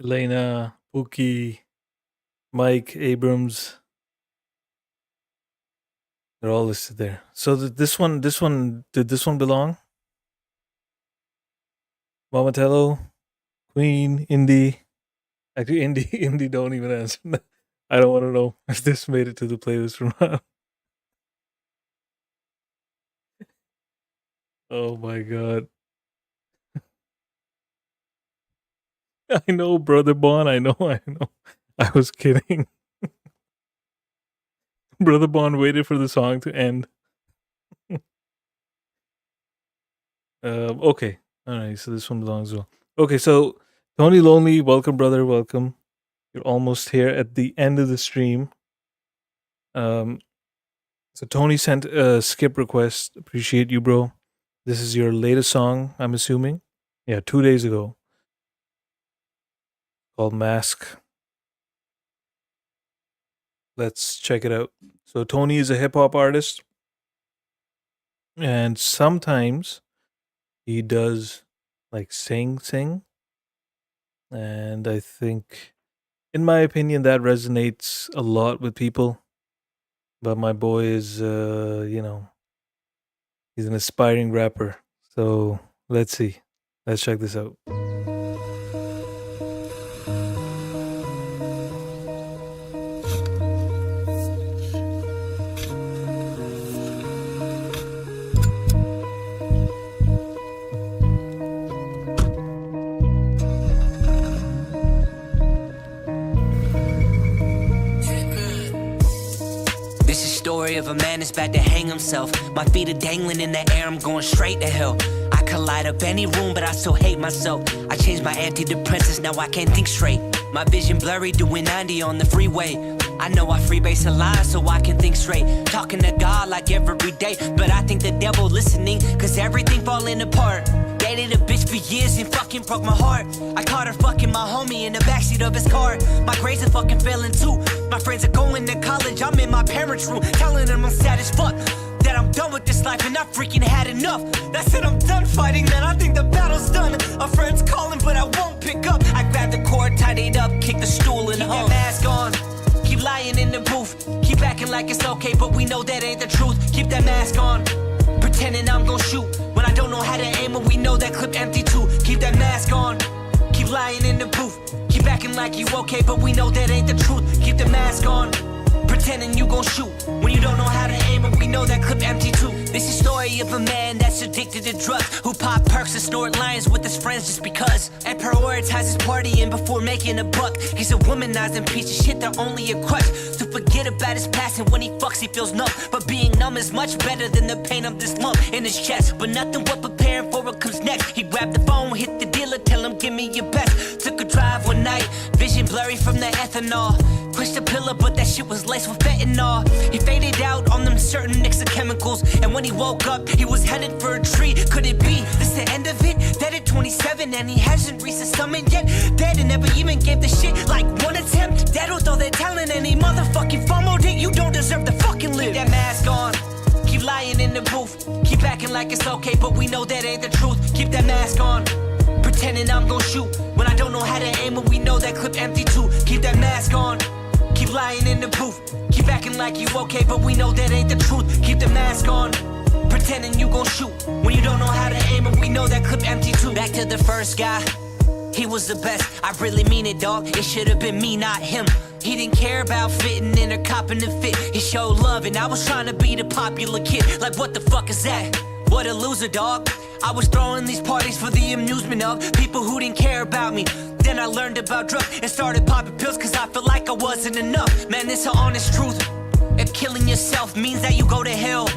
Elena, Pookie, Mike, Abrams. They're all listed there. So did this one belong? Donnatello, Queen, Indie. Actually, Indie don't even answer. I don't want to know if this made it to the playlist or not. Oh my god. I know, Brother Bon. I know. I was kidding. Brother Bon waited for the song to end. Okay. All right. So this one belongs as well. Okay. So Tony Lonely, welcome, brother. Welcome. You're almost here at the end of the stream. So Tony sent a skip request. Appreciate you, bro. This is your latest song, I'm assuming. Yeah, 2 days ago. Called Mask. Let's check it out. So Tony is a hip hop artist, and sometimes he does like sing, and I think, in my opinion, that resonates a lot with people. But my boy is, he's an aspiring rapper. So let's see. Let's check this out. This is story of a man that's about to hang himself. My feet are dangling in the air, I'm going straight to hell. I could light up any room, but I still hate myself. I changed my antidepressants, now I can't think straight. My vision blurry, doing 90 on the freeway. I know I freebase a lot so I can think straight. Talking to God like every day, but I think the devil listening, cause everything falling apart. Dated a bitch for years and fucking broke my heart. I caught her fucking my homie in the backseat of his car. My grades are fucking failing too. My friends are going to college, I'm in my parents' room, telling them I'm sad as fuck. That I'm done with this life and I freaking had enough. That's it, I'm done fighting, man, I think the battle's done. A friend's calling but I won't pick up. I grabbed the cord, tied it up, kicked the stool and hung. Keep that mask on, keep lying in the booth. Keep acting like it's okay, but we know that ain't the truth. Keep that mask on, pretending I'm gon' shoot when I don't know how to aim and we know that clip empty too. Keep that mask on, keep lying in the booth. Keep acting like you okay, but we know that ain't the truth. Keep the mask on, pretending you gon' shoot when you don't know how to aim and we know that clip empty too. This is story of a man that's addicted to drugs, who pop perks and snort lines with his friends just because, and prioritizes partying before making a buck. He's a womanizing piece of shit, they're only a crutch to forget about his past, and when he fucks he feels numb. But being numb is much better than the pain of this lump in his chest. But nothing but preparing for what comes next. He grabbed the phone, hit the dealer, tell him give me your best. Took a drive one night, vision blurry from the ethanol. Pushed the pillar, but that shit was laced with fentanyl. He faded out on them certain mix of chemicals, and when he woke up, he was headed for a tree. Could it be this the end of it? Dead at 27, and he hasn't reached the summit yet. Dead and never even gave the shit like one attempt. Dead with all their talent, and he motherfucking fumbled it. You don't deserve to fucking live. Keep that mask on, keep lying in the booth. Keep acting like it's okay, but we know that ain't the truth. Keep that mask on, pretending I'm gon' shoot when I don't know how to aim and we know that clip empty too. Keep that mask on, keep lying in the booth. Keep acting like you okay, but we know that ain't the truth. Keep the mask on, pretending you gon' shoot when you don't know how to aim and we know that clip empty too. Back to the first guy, he was the best. I really mean it, dog. It should've been me, not him. He didn't care about fitting in or copping the fit. He showed love and I was trying to be the popular kid. Like what the fuck is that? What a loser, dog. I was throwing these parties for the amusement of people who didn't care about me. Then I learned about drugs and started popping pills cause I felt like I wasn't enough. Man, it's an honest truth. If killing yourself means that you go to hell,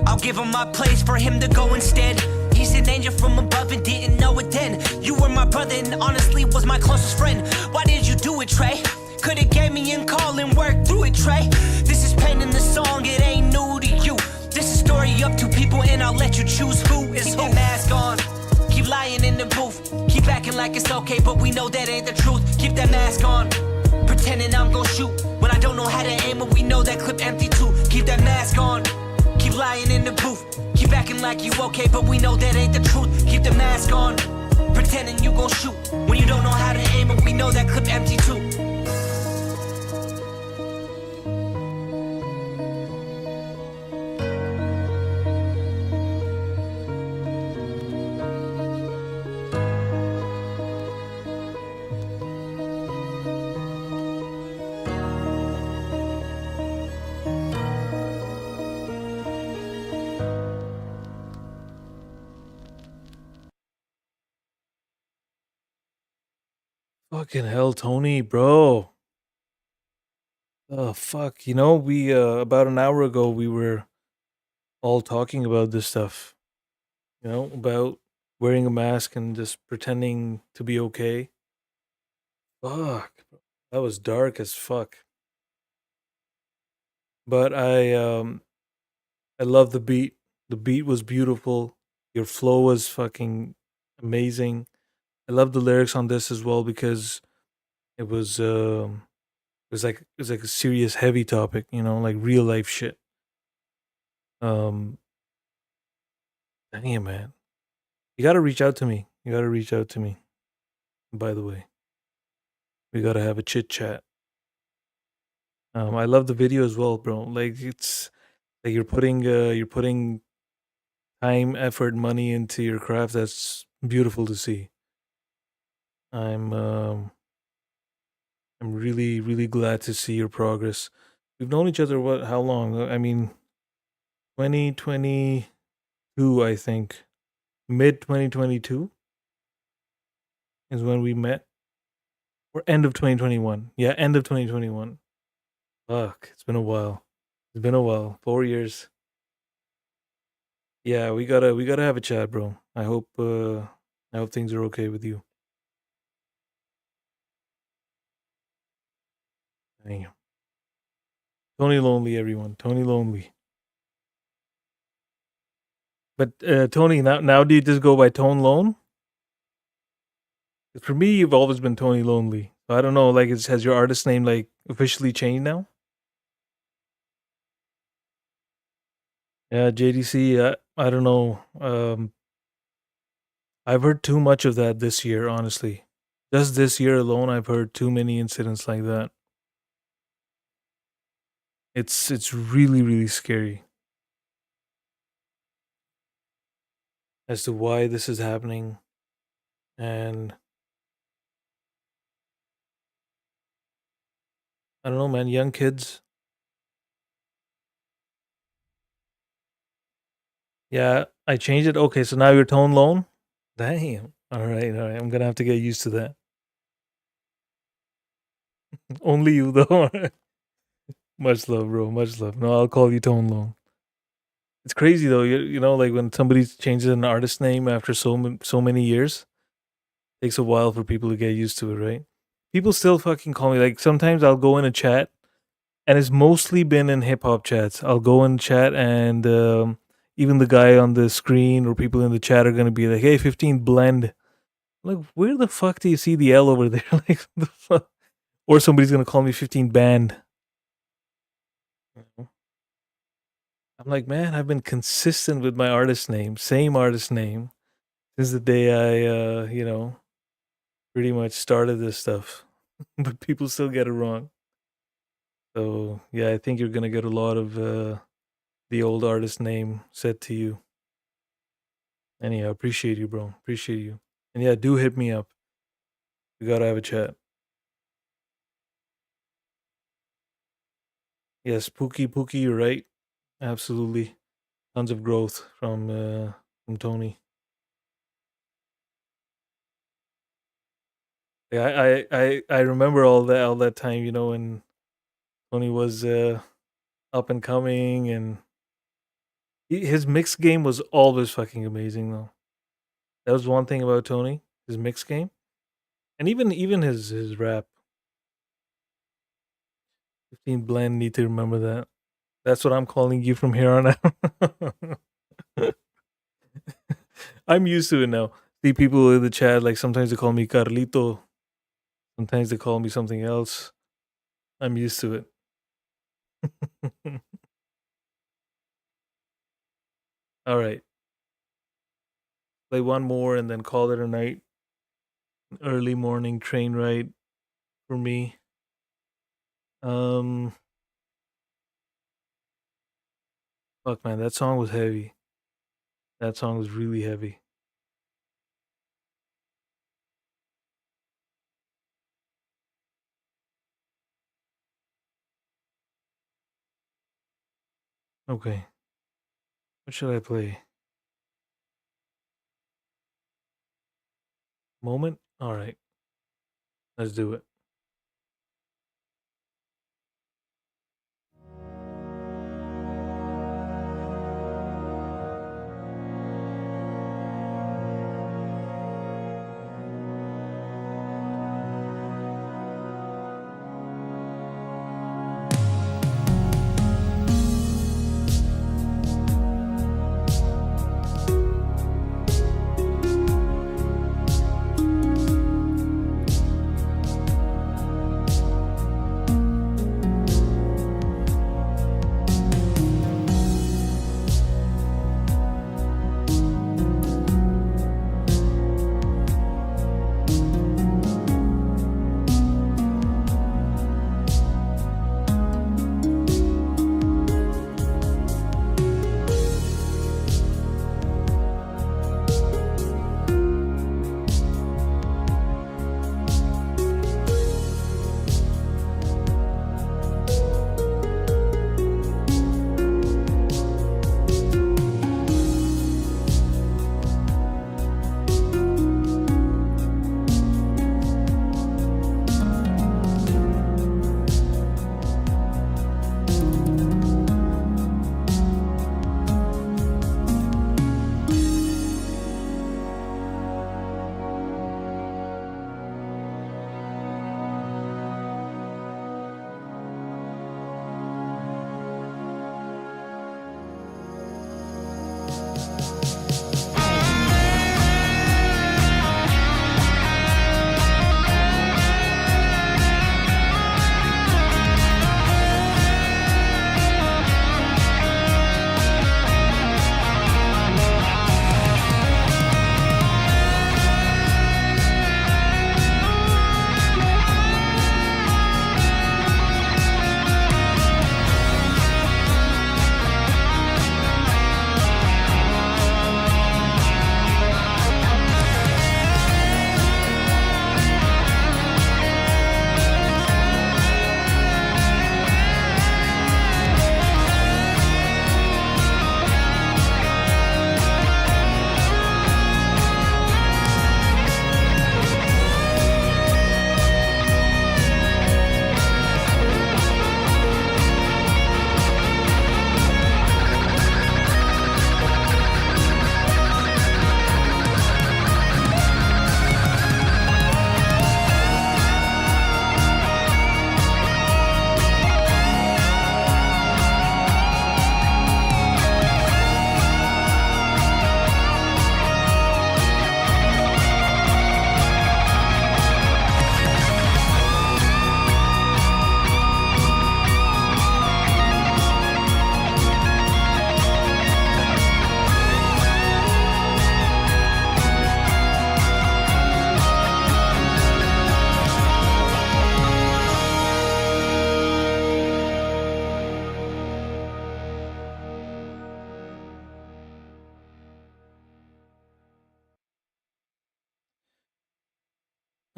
I'll give him my place for him to go instead. He's an angel from above and didn't know it then. You were my brother and honestly was my closest friend. Why did you do it, Trey? Could've gave me a call and worked through it, Trey. This is pain in the song, it ain't new to you. This is story up to people and I'll let you choose who is who. Keep that mask on, keep lying in the booth. Keep acting like it's okay, but we know that ain't the truth. Keep that mask on, pretending I'm gon' shoot when I don't know how to aim and we know that clip empty too. Keep that mask on, keep lying in the booth. Keep acting like you okay, but we know that ain't the truth. Keep the mask on, pretending you gon' shoot when you don't know how to aim and we know that clip empty too. Fucking hell, Tony, bro. Oh, fuck. You know, we, about an hour ago, we were all talking about this stuff. You know, about wearing a mask and just pretending to be okay. Fuck. That was dark as fuck. But I love the beat. The beat was beautiful. Your flow was fucking amazing. I love the lyrics on this as well because it was it was like a serious heavy topic, you know, like real life shit. Um Damn, man. You got to reach out to me. You got to reach out to me. By the way, we got to have a chit chat. I love the video as well, bro. Like it's like you're putting time, effort, money into your craft. That's beautiful to see. I'm um I'm really really glad to see your progress. We've known each other what how long? I mean 2022, I think. Mid 2022 is when we met. Or end of 2021. Yeah, end of 2021. Fuck, it's been a while. It's been a while. 4 years. Yeah, we gotta have a chat, bro. I hope things are okay with you. Damn. Tony Lonely, everyone. Tony Lonely. But Tony, now do you just go by Tone Lone? 'Cause for me, you've always been Tony Lonely. So I don't know, like, has your artist name like officially changed now? Yeah, JDC. I don't know. I've heard too much of that this year. Honestly, just this year alone, I've heard too many incidents like that. It's really really scary as to why this is happening, and I don't know, man. Young kids. Yeah, I changed it. Okay, so now you're Tone Lone. Damn. All right, all right. I'm gonna have to get used to that. Only you though. Much love, bro. Much love. No, I'll call you Tone Lone. It's crazy though. You know, like when somebody changes an artist name after so many years, takes a while for people to get used to it, right? People still fucking call me. Like sometimes I'll go in a chat, and it's mostly been in hip hop chats. I'll go in chat, and even the guy on the screen or people in the chat are gonna be like, "Hey, 15 blend." I'm like, where the fuck do you see the L over there? Like, the fuck? Or somebody's gonna call me 15 band. I'm like, man, I've been consistent with my artist name, same artist name, since the day I, pretty much started this stuff. But people still get it wrong. So yeah, I think you're gonna get a lot of the old artist name said to you. Anyhow, appreciate you, bro. Appreciate you. And yeah, do hit me up. We gotta have a chat. Yes, Pookie, you're right. Absolutely. Tons of growth from Tony. Yeah, I remember all that time, you know, when Tony was up and coming, and his mix game was always fucking amazing though. That was one thing about Tony, his mix game. And even his rap. 15 blend, need to remember that. That's what I'm calling you from here on out. I'm used to it now. See people in the chat, like sometimes they call me Carlito. Sometimes they call me something else. I'm used to it. All right. Play one more and then call it a night. Early morning train ride for me. Fuck, man, that song was heavy. That song was really heavy. Okay. What should I play? Moment? All right. Let's do it.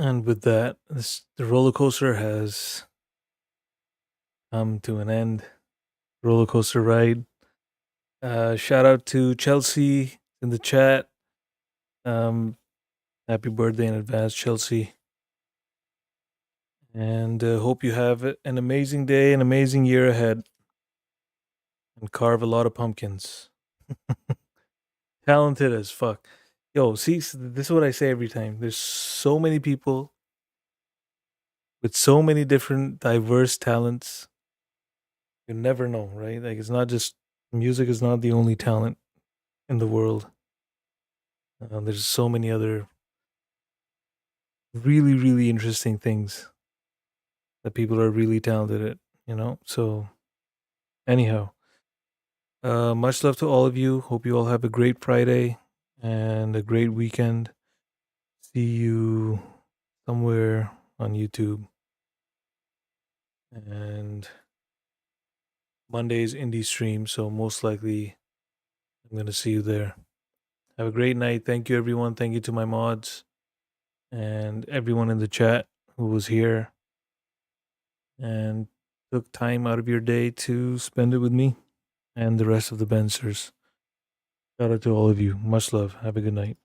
And with that, the roller coaster has come to an end. Roller coaster ride. Shout out to Chelsea in the chat. Happy birthday in advance, Chelsea. And hope you have an amazing day, an amazing year ahead. And carve a lot of pumpkins. Talented as fuck. Yo, see, this is what I say every time. There's so many people with so many different diverse talents. You never know, right? Like, it's not just music is not the only talent in the world. There's so many other really, really interesting things that people are really talented at, you know? So, anyhow, much love to all of you. Hope you all have a great Friday and a great weekend. See you somewhere on YouTube. And Monday's indie stream, so most likely I'm going to see you there. Have a great night. Thank you, everyone. Thank you to my mods and everyone in the chat who was here and took time out of your day to spend it with me and the rest of the Benzers. Shout out to all of you. Much love. Have a good night.